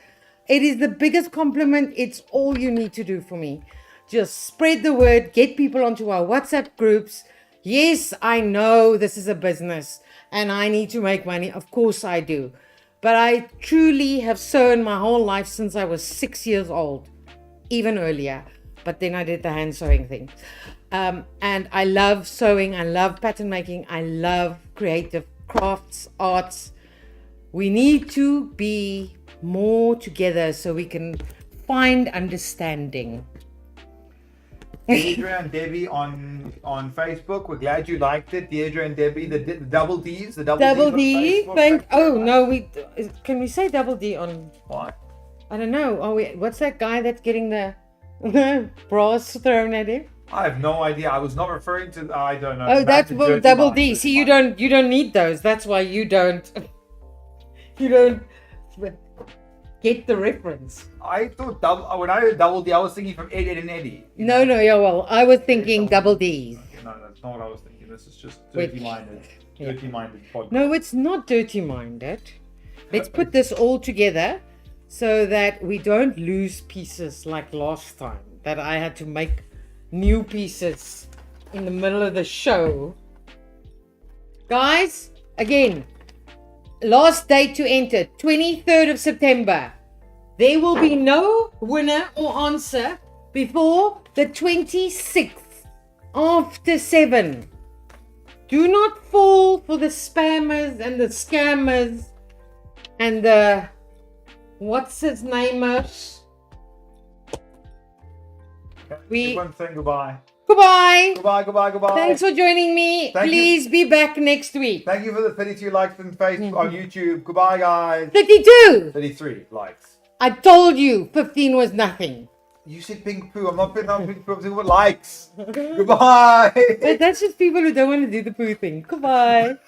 It is the biggest compliment. It's all you need to do for me. Just spread the word, get people onto our WhatsApp groups. Yes, I know this is a business and I need to make money. Of course I do. But I truly have sewn my whole life since I was 6 years old, even earlier. But then I did the hand sewing thing. And I love sewing. I love pattern making. I love creative crafts, arts. We need to be more together so we can find understanding. Deirdre and Debbie on Facebook. We're glad you liked it. Deirdre and Debbie, the double D's, the Double D. Thank Can we say double D on? What? I don't know. What's that guy that's getting the bras thrown at him? I have no idea. I was not referring to. I don't know. Oh, that's Back to Dirty double Minds. D. See, you don't need those. That's why you don't get the reference. I thought when I heard double D, I was thinking from Ed, and Eddie. No, yeah, well, I was thinking double D's. No, that's not what I was thinking. This is just Wait. dirty-minded. Yeah. Dirty-minded podcast. No, it's not dirty-minded. Let's put this all together so that we don't lose pieces like last time that I had to make new pieces in the middle of the show. Guys, again, last date to enter, 23rd of September. There will be no winner or answer before the 26th after 7. Do not fall for the spammers and the scammers and the what's his namers. Everyone saying goodbye. Goodbye. Goodbye. Thanks for joining me. Thank you. Please be back next week. Thank you for the 32 likes on Facebook, on YouTube. Goodbye, guys. 32. 33 likes. I told you 15 was nothing. You said pink poo. I'm not putting on pink poo. I'm saying what likes. Goodbye. But that's just people who don't want to do the poo thing. Goodbye.